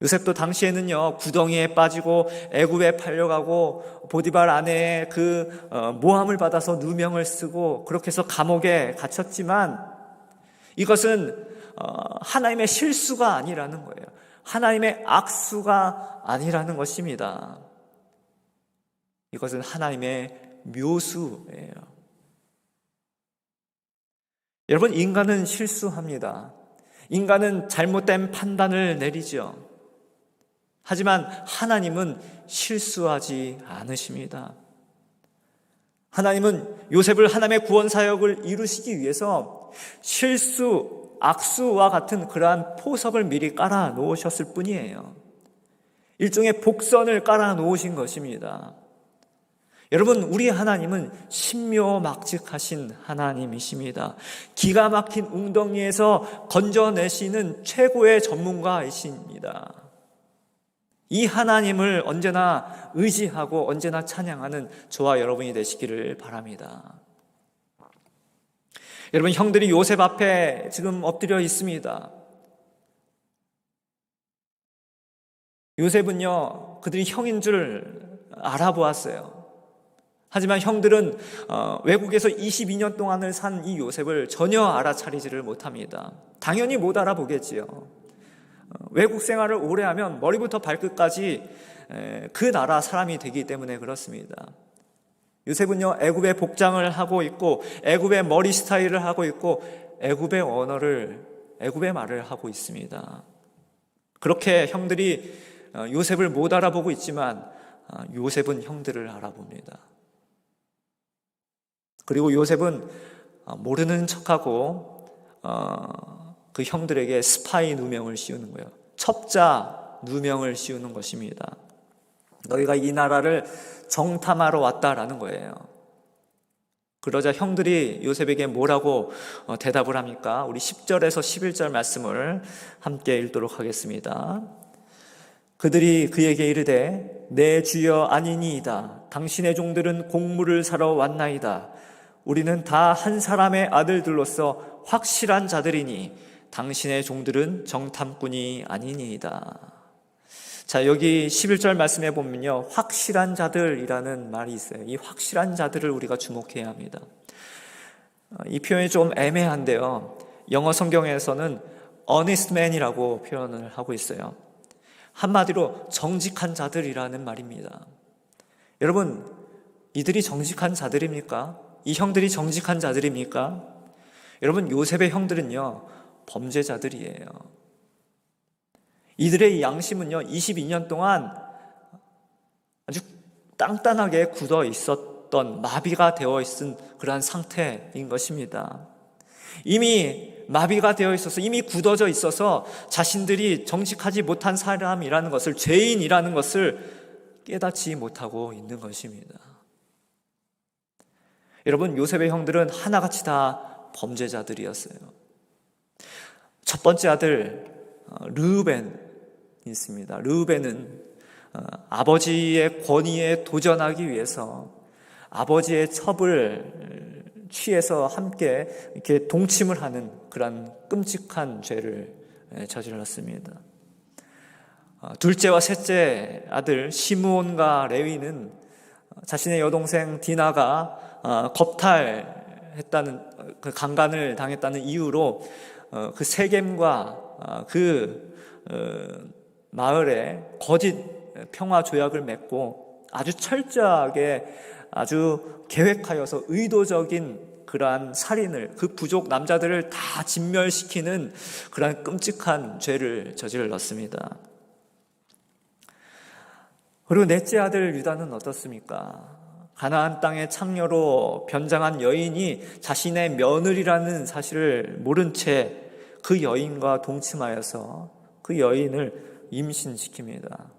요셉도 당시에는요, 구덩이에 빠지고 애굽에 팔려가고 보디발 아내의 그 모함을 받아서 누명을 쓰고 그렇게 해서 감옥에 갇혔지만 이것은 하나님의 실수가 아니라는 거예요. 하나님의 악수가 아니라는 것입니다. 이것은 하나님의 묘수예요. 여러분, 인간은 실수합니다. 인간은 잘못된 판단을 내리죠. 하지만 하나님은 실수하지 않으십니다. 하나님은 요셉을 하나님의 구원 사역을 이루시기 위해서 실수, 악수와 같은 그러한 포석을 미리 깔아 놓으셨을 뿐이에요. 일종의 복선을 깔아 놓으신 것입니다. 여러분, 우리 하나님은 신묘막측하신 하나님이십니다. 기가 막힌 웅덩이에서 건져내시는 최고의 전문가이십니다. 이 하나님을 언제나 의지하고 언제나 찬양하는 저와 여러분이 되시기를 바랍니다. 여러분, 형들이 요셉 앞에 지금 엎드려 있습니다. 요셉은요, 그들이 형인 줄 알아보았어요. 하지만 형들은 외국에서 22년 동안을 산 이 요셉을 전혀 알아차리지를 못합니다. 당연히 못 알아보겠지요. 외국 생활을 오래 하면 머리부터 발끝까지 그 나라 사람이 되기 때문에 그렇습니다. 요셉은요, 애굽의 복장을 하고 있고 애굽의 머리 스타일을 하고 있고 애굽의 말을 하고 있습니다. 그렇게 형들이 요셉을 못 알아보고 있지만 요셉은 형들을 알아봅니다. 그리고 요셉은 모르는 척하고 그 형들에게 스파이 누명을 씌우는 거예요. 첩자 누명을 씌우는 것입니다. 너희가 이 나라를 정탐하러 왔다라는 거예요. 그러자 형들이 요셉에게 뭐라고 대답을 합니까? 우리 10절에서 11절 말씀을 함께 읽도록 하겠습니다. 그들이 그에게 이르되 내 주여 아니니이다. 당신의 종들은 곡물을 사러 왔나이다. 우리는 다 한 사람의 아들들로서 확실한 자들이니 당신의 종들은 정탐꾼이 아니니이다. 자, 여기 11절 말씀해 보면요, 확실한 자들이라는 말이 있어요. 이 확실한 자들을 우리가 주목해야 합니다. 이 표현이 좀 애매한데요, 영어 성경에서는 honest man이라고 표현을 하고 있어요. 한마디로 정직한 자들이라는 말입니다. 여러분, 이들이 정직한 자들입니까? 이 형들이 정직한 자들입니까? 여러분, 요셉의 형들은요, 범죄자들이에요. 이들의 양심은요, 22년 동안 아주 단단하게 굳어 있었던, 마비가 되어 있은 그러한 상태인 것입니다. 이미 마비가 되어 있어서, 이미 굳어져 있어서 자신들이 정직하지 못한 사람이라는 것을, 죄인이라는 것을 깨닫지 못하고 있는 것입니다. 여러분, 요셉의 형들은 하나같이 다 범죄자들이었어요. 첫 번째 아들 르우벤이 있습니다. 르우벤은 아버지의 권위에 도전하기 위해서 아버지의 첩을 취해서 함께 이렇게 동침을 하는 그런 끔찍한 죄를 저질렀습니다. 둘째와 셋째 아들 시므온과 레위는 자신의 여동생 디나가 겁탈했다는, 그 강간을 당했다는 이유로 그 세겜과 그 마을에 거짓 평화 조약을 맺고 아주 철저하게 아주 계획하여서 의도적인 그러한 살인을, 그 부족 남자들을 다 진멸시키는 그러한 끔찍한 죄를 저질렀습니다. 그리고 넷째 아들 유다는 어떻습니까? 가나안 땅의 창녀로 변장한 여인이 자신의 며느리라는 사실을 모른 채 그 여인과 동침하여서 그 여인을 임신시킵니다.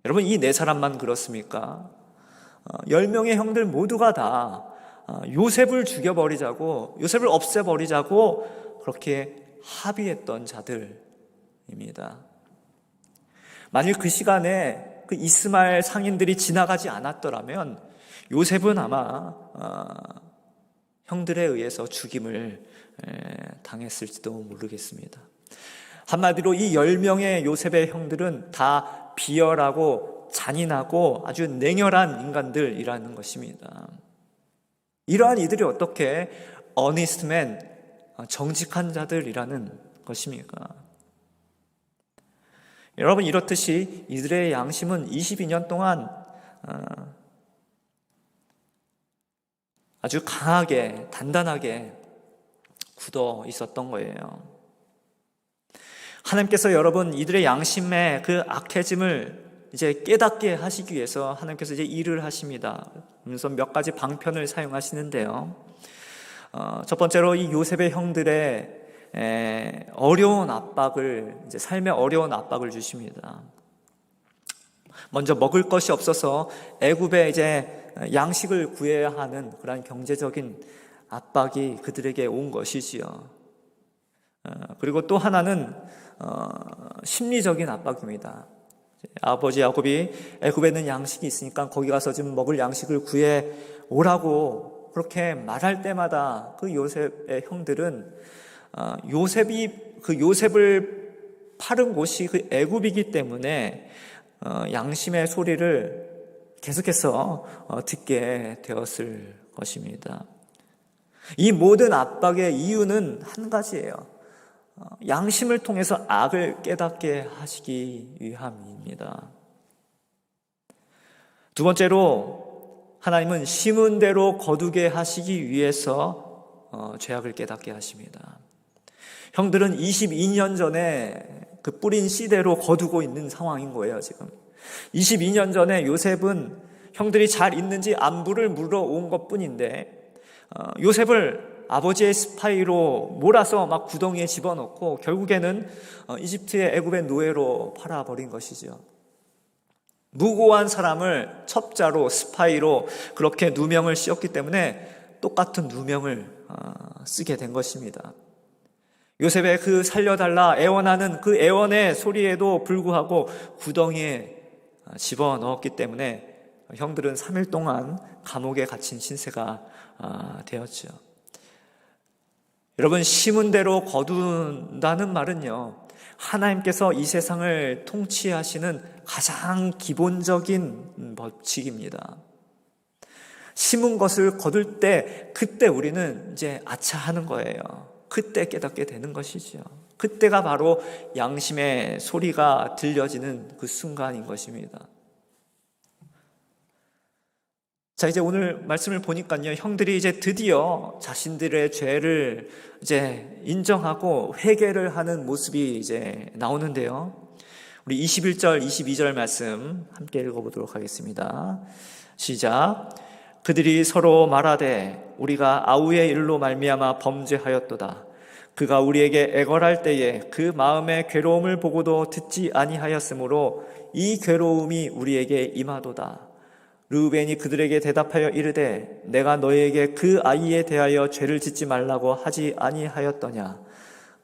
여러분, 이 네 사람만 그렇습니까? 10명의 형들 모두가 다 요셉을 죽여버리자고, 요셉을 없애버리자고 그렇게 합의했던 자들입니다. 만일 그 시간에 그 이스마엘 상인들이 지나가지 않았더라면 요셉은 아마 형들에 의해서 죽임을 당했을지도 모르겠습니다. 한마디로 이 10명의 요셉의 형들은 다 비열하고 잔인하고 아주 냉혈한 인간들이라는 것입니다. 이러한 이들이 어떻게 어니스트맨, 정직한 자들이라는 것입니까? 여러분, 이렇듯이 이들의 양심은 22년 동안 아주 강하게, 단단하게 굳어 있었던 거예요. 하나님께서 여러분, 이들의 양심의 그 악해짐을 이제 깨닫게 하시기 위해서 하나님께서 이제 일을 하십니다. 그래서 몇 가지 방편을 사용하시는데요. 첫 번째로 이 요셉의 형들의 어려운 압박을, 이제 삶의 어려운 압박을 주십니다. 먼저 먹을 것이 없어서 애굽에 이제 양식을 구해야 하는 그런 경제적인 압박이 그들에게 온 것이지요. 그리고 또 하나는 심리적인 압박입니다. 아버지 야곱이 애굽에는 양식이 있으니까 거기 가서 좀 먹을 양식을 구해 오라고 그렇게 말할 때마다 그 요셉의 형들은 요셉을 파른 곳이 그 애굽이기 때문에 양심의 소리를 계속해서 듣게 되었을 것입니다. 이 모든 압박의 이유는 한 가지예요. 양심을 통해서 악을 깨닫게 하시기 위함입니다. 두 번째로 하나님은 심은 대로 거두게 하시기 위해서 죄악을 깨닫게 하십니다. 형들은 22년 전에 그 뿌린 씨대로 거두고 있는 상황인 거예요, 지금. 22년 전에 요셉은 형들이 잘 있는지 안부를 물어온 것 뿐인데, 요셉을 아버지의 스파이로 몰아서 막 구덩이에 집어넣고 결국에는 이집트의 애굽의 노예로 팔아버린 것이죠. 무고한 사람을 첩자로, 스파이로 그렇게 누명을 씌웠기 때문에 똑같은 누명을 쓰게 된 것입니다. 요셉의 그 살려달라 애원하는 그 애원의 소리에도 불구하고 구덩이에 집어넣었기 때문에 형들은 3일 동안 감옥에 갇힌 신세가 되었죠. 여러분, 심은 대로 거둔다는 말은요, 하나님께서 이 세상을 통치하시는 가장 기본적인 법칙입니다. 심은 것을 거둘 때 그때 우리는 이제 아차하는 거예요. 그때 깨닫게 되는 것이죠. 그때가 바로 양심의 소리가 들려지는 그 순간인 것입니다. 자, 이제 오늘 말씀을 보니까요, 형들이 이제 드디어 자신들의 죄를 이제 인정하고 회개를 하는 모습이 이제 나오는데요. 우리 21절, 22절 말씀 함께 읽어보도록 하겠습니다. 시작. 그들이 서로 말하되 우리가 아우의 일로 말미암아 범죄하였도다. 그가 우리에게 애걸할 때에 그 마음의 괴로움을 보고도 듣지 아니하였으므로 이 괴로움이 우리에게 임하도다. 르우벤이 그들에게 대답하여 이르되 내가 너희에게 그 아이에 대하여 죄를 짓지 말라고 하지 아니하였더냐.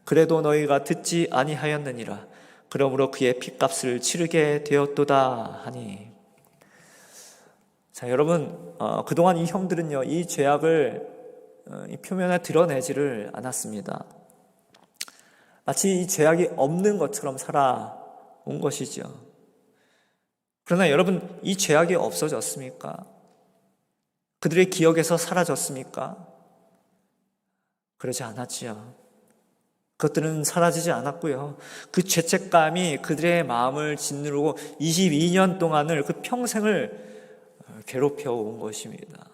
그래도 너희가 듣지 아니하였느니라. 그러므로 그의 핏값을 치르게 되었도다 하니. 자, 여러분, 그동안 이 형들은요, 이 죄악을 이 표면에 드러내지를 않았습니다. 마치 이 죄악이 없는 것처럼 온 것이죠. 그러나 여러분, 이 죄악이 없어졌습니까? 그들의 기억에서 사라졌습니까? 그러지 않았지요. 그것들은 사라지지 않았고요. 그 죄책감이 그들의 마음을 짓누르고 22년 동안을 그 평생을 괴롭혀 온 것입니다.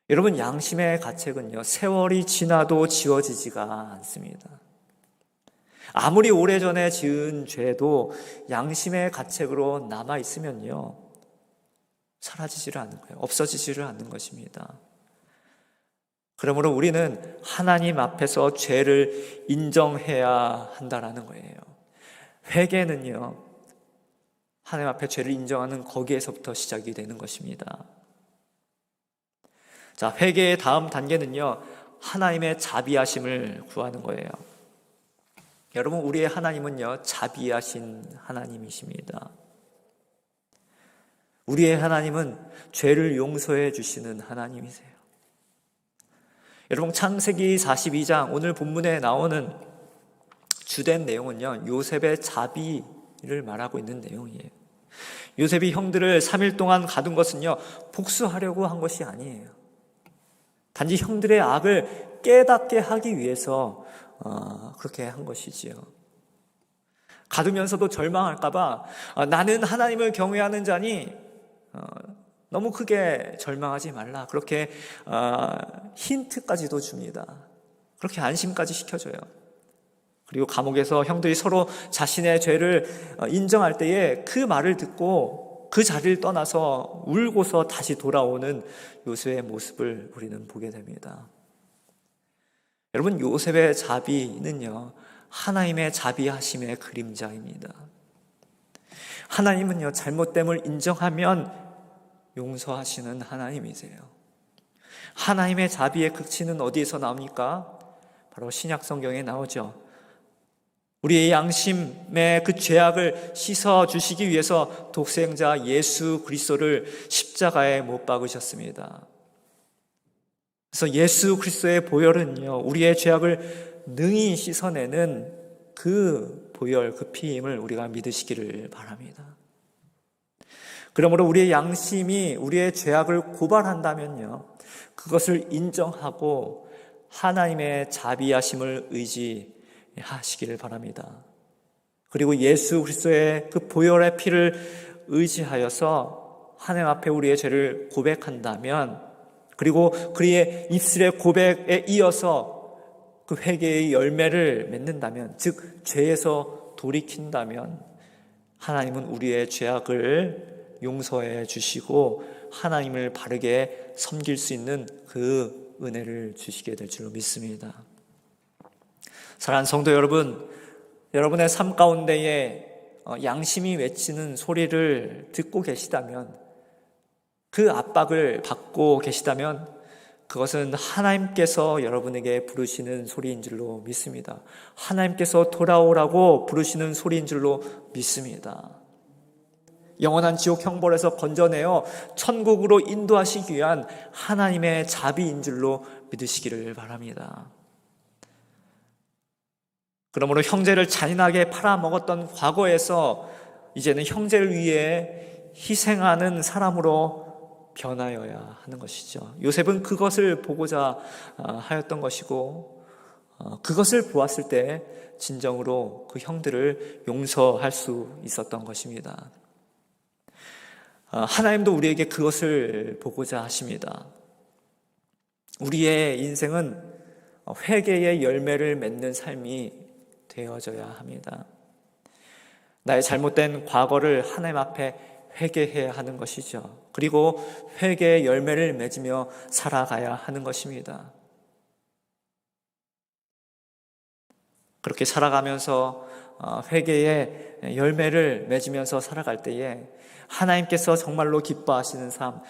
여러분, 양심의 가책은요, 세월이 지나도 지워지지가 않습니다. 아무리 오래전에 지은 죄도 양심의 가책으로 남아있으면요, 사라지지를 않는 거예요. 없어지지를 않는 것입니다. 그러므로 우리는 하나님 앞에서 죄를 인정해야 한다라는 거예요. 회개는요, 하나님 앞에 죄를 인정하는 거기에서부터 시작이 되는 것입니다. 자, 회개의 다음 단계는요, 하나님의 자비하심을 구하는 거예요. 여러분, 우리의 하나님은요, 자비하신 하나님이십니다. 우리의 하나님은 죄를 용서해 주시는 하나님이세요. 여러분, 창세기 42장 오늘 본문에 나오는 주된 내용은요, 요셉의 자비를 말하고 있는 내용이에요. 요셉이 형들을 3일 동안 가둔 것은요, 복수하려고 한 것이 아니에요. 단지 형들의 악을 깨닫게 하기 위해서 그렇게 한 것이지요. 가두면서도 절망할까봐 나는 하나님을 경외하는 자니 너무 크게 절망하지 말라, 그렇게 힌트까지도 줍니다. 그렇게 안심까지 시켜줘요. 그리고 감옥에서 형들이 서로 자신의 죄를 인정할 때에 그 말을 듣고 그 자리를 떠나서 울고서 다시 돌아오는 요셉의 모습을 우리는 보게 됩니다. 여러분, 요셉의 자비는요, 하나님의 자비하심의 그림자입니다. 하나님은요, 잘못됨을 인정하면 용서하시는 하나님이세요. 하나님의 자비의 극치는 어디에서 나옵니까? 바로 신약 성경에 나오죠. 우리의 양심의 그 죄악을 씻어주시기 위해서 독생자 예수 그리스도를 십자가에 못 박으셨습니다. 그래서 예수 그리스도의 보혈은요, 우리의 죄악을 능히 씻어내는 그 보혈, 그 피임을 우리가 믿으시기를 바랍니다. 그러므로 우리의 양심이 우리의 죄악을 고발한다면요, 그것을 인정하고 하나님의 자비하심을 의지하시기를 바랍니다. 그리고 예수 그리스도의 그 보혈의 피를 의지하여서 하나님 앞에 우리의 죄를 고백한다면, 그리고 그의 입술의 고백에 이어서 그 회개의 열매를 맺는다면, 즉 죄에서 돌이킨다면 하나님은 우리의 죄악을 용서해 주시고 하나님을 바르게 섬길 수 있는 그 은혜를 주시게 될 줄로 믿습니다. 사랑하는 성도 여러분, 여러분의 삶 가운데에 양심이 외치는 소리를 듣고 계시다면, 그 압박을 받고 계시다면 그것은 하나님께서 여러분에게 부르시는 소리인 줄로 믿습니다. 하나님께서 돌아오라고 부르시는 소리인 줄로 믿습니다. 영원한 지옥 형벌에서 건져내어 천국으로 인도하시기 위한 하나님의 자비인 줄로 믿으시기를 바랍니다. 그러므로 형제를 잔인하게 팔아먹었던 과거에서 이제는 형제를 위해 희생하는 사람으로 변하여야 하는 것이죠. 요셉은 그것을 보고자 하였던 것이고, 그것을 보았을 때 진정으로 그 형들을 용서할 수 있었던 것입니다. 하나님도 우리에게 그것을 보고자 하십니다. 우리의 인생은 회개의 열매를 맺는 삶이 되어져야 합니다. 나의 잘못된 과거를 하나님 앞에 회개해야 하는 것이죠. 그리고 회개의 열매를 맺으며 살아가야 하는 것입니다. 그렇게 살아가면서 회개의 열매를 맺으면서 살아갈 때에 하나님께서 정말로 기뻐하시는 삶,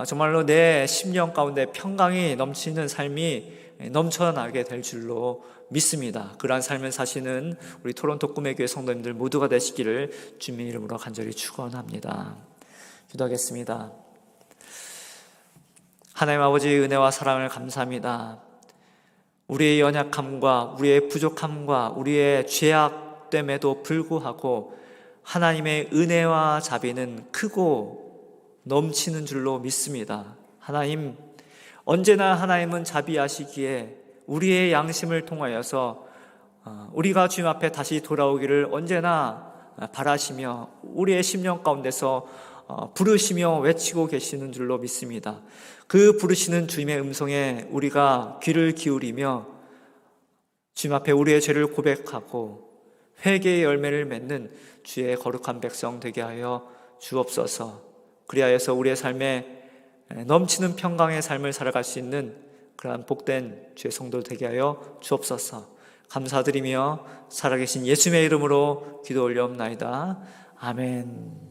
정말로 내 심령 가운데 평강이 넘치는 삶이 넘쳐나게 될 줄로 믿습니다. 그러한 삶을 사시는 우리 토론토 꿈의 교회 성도님들 모두가 되시기를 주님의 이름으로 간절히 축원합니다. 기도하겠습니다. 하나님 아버지의 은혜와 사랑을 감사합니다. 우리의 연약함과 우리의 부족함과 우리의 죄악 됨에도 불구하고 하나님의 은혜와 자비는 크고 넘치는 줄로 믿습니다. 하나님, 언제나 하나님은 자비하시기에 우리의 양심을 통하여서 우리가 주님 앞에 다시 돌아오기를 언제나 바라시며 우리의 심령 가운데서 부르시며 외치고 계시는 줄로 믿습니다. 그 부르시는 주님의 음성에 우리가 귀를 기울이며 주님 앞에 우리의 죄를 고백하고 회개의 열매를 맺는 주의 거룩한 백성 되게 하여 주옵소서. 그리하여서 우리의 삶에 넘치는 평강의 삶을 살아갈 수 있는 그러한 복된 주의 성도 되게 하여 주옵소서. 감사드리며 살아계신 예수님의 이름으로 기도 올려옵나이다. 아멘.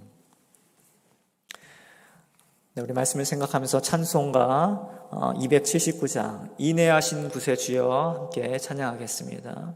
네, 우리 말씀을 생각하면서 찬송가 279장 인애하신 구세 주여 함께 찬양하겠습니다.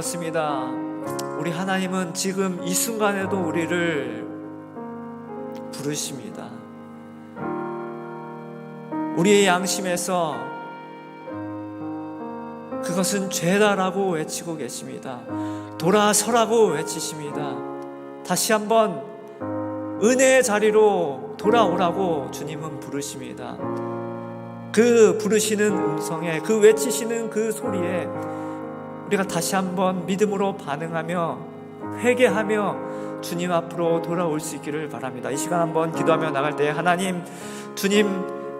그렇습니다. 우리 하나님은 지금 이 순간에도 우리를 부르십니다. 우리의 양심에서 그것은 죄다라고 외치고 계십니다. 돌아서라고 외치십니다. 다시 한번 은혜의 자리로 돌아오라고 주님은 부르십니다. 그 부르시는 음성에, 그 외치시는 그 소리에 우리가 다시 한번 믿음으로 반응하며 회개하며 주님 앞으로 돌아올 수 있기를 바랍니다. 이 시간 한번 기도하며 나갈 때, 하나님, 주님,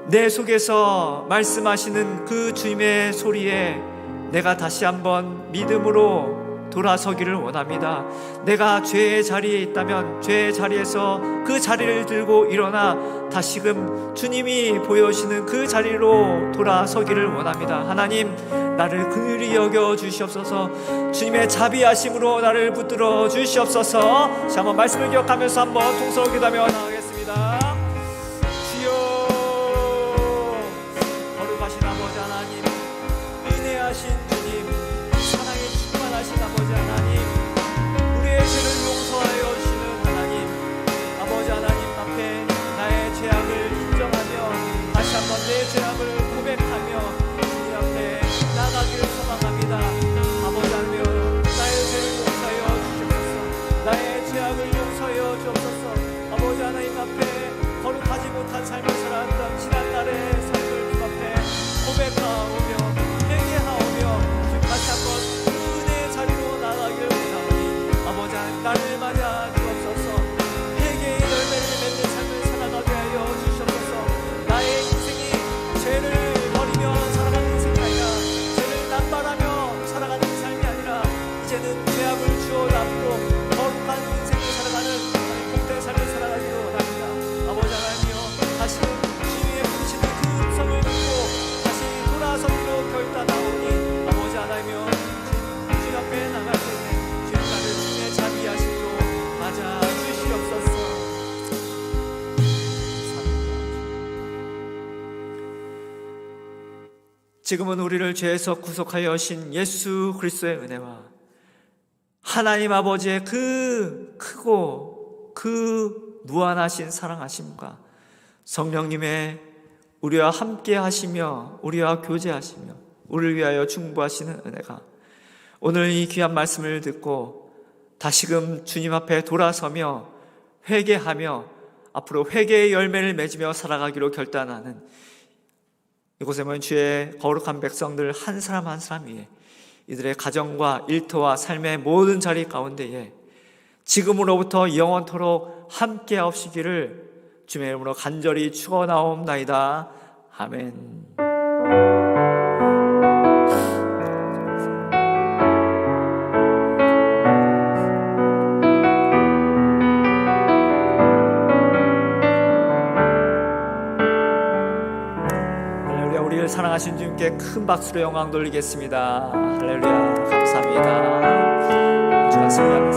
내 속에서 말씀하시는 그 주님의 소리에 내가 다시 한번 믿음으로 돌아서기를 원합니다. 내가 죄의 자리에 있다면 죄의 자리에서 그 자리를 들고 일어나 다시금 주님이 보여주시는 그 자리로 돌아서기를 원합니다. 하나님, 나를 긍휼히 여겨 주시옵소서. 주님의 자비하심으로 나를 붙들어 주시옵소서. 다시 한번 말씀을 기억하면서 한번 통성을 기도하며 나가겠습니다. 주여, 거룩하신 아버지 하나님, 인내하신 주님, 사랑에 충만하신 아버지 하나님, 우리의 죄를 용서하여 주시는 하나님, 아버지 하나님 앞에 나의 죄악을 인정하며 다시 한번 내 죄악을 고백하며 주님 앞에 나가기를 소망합니다. 아버지 하나님, 나의 죄를 용서하여 주시옵소서. 나의 죄악을 용서하여 주옵소서. 아버지 하나님 앞에 거룩하지 못한 삶을 살아왔던 지난날의 삶을 주 앞에 고백하오며 회개하오며 다시 한번 은혜의 자리로 나가기를 원하오니 아버지 하나님, 나를 맞아 주옵소서. 회개의 열매를 맺는 삶을 살아가게 하여 주시옵소서. 나의 인생이 죄를 버리며 살아가는 인생이 아니라 죄를 남발하며 살아가는 삶이 아니라 이제는 죄악을 주어 담고 거룩한 인생을 살아가는 복된 삶을 살아가기를 원합니다. 아버지 하나님이여, 다시 주님의 부르시는 그 음성을 듣고 다시 돌아서기로 결단하오니 아버지 하나님이여, 주님 앞에 나갈 때에 주님 나를 주님의 자비하심으로 맞아 주시옵소서. 지금은 우리를 죄에서 구속하여 하신 예수 그리스도의 은혜와 하나님 아버지의 그 크고 그 무한하신 사랑하심과 성령님의 우리와 함께 하시며 우리와 교제하시며 우리를 위하여 중보하시는 은혜가 오늘 이 귀한 말씀을 듣고 다시금 주님 앞에 돌아서며 회개하며 앞으로 회개의 열매를 맺으며 살아가기로 결단하는 이곳에 모인 주의 거룩한 백성들 한 사람 한 사람 위에 이들의 가정과 일터와 삶의 모든 자리 가운데에 지금으로부터 영원토록 함께 하옵시기를 주의 이름으로 간절히 축원하옵나이다. 아멘. 할렐루야. 우리를 사랑하신 주님께 큰 박수로 영광 돌리겠습니다. 할렐루야. 감사합니다. 주가 승리합니다.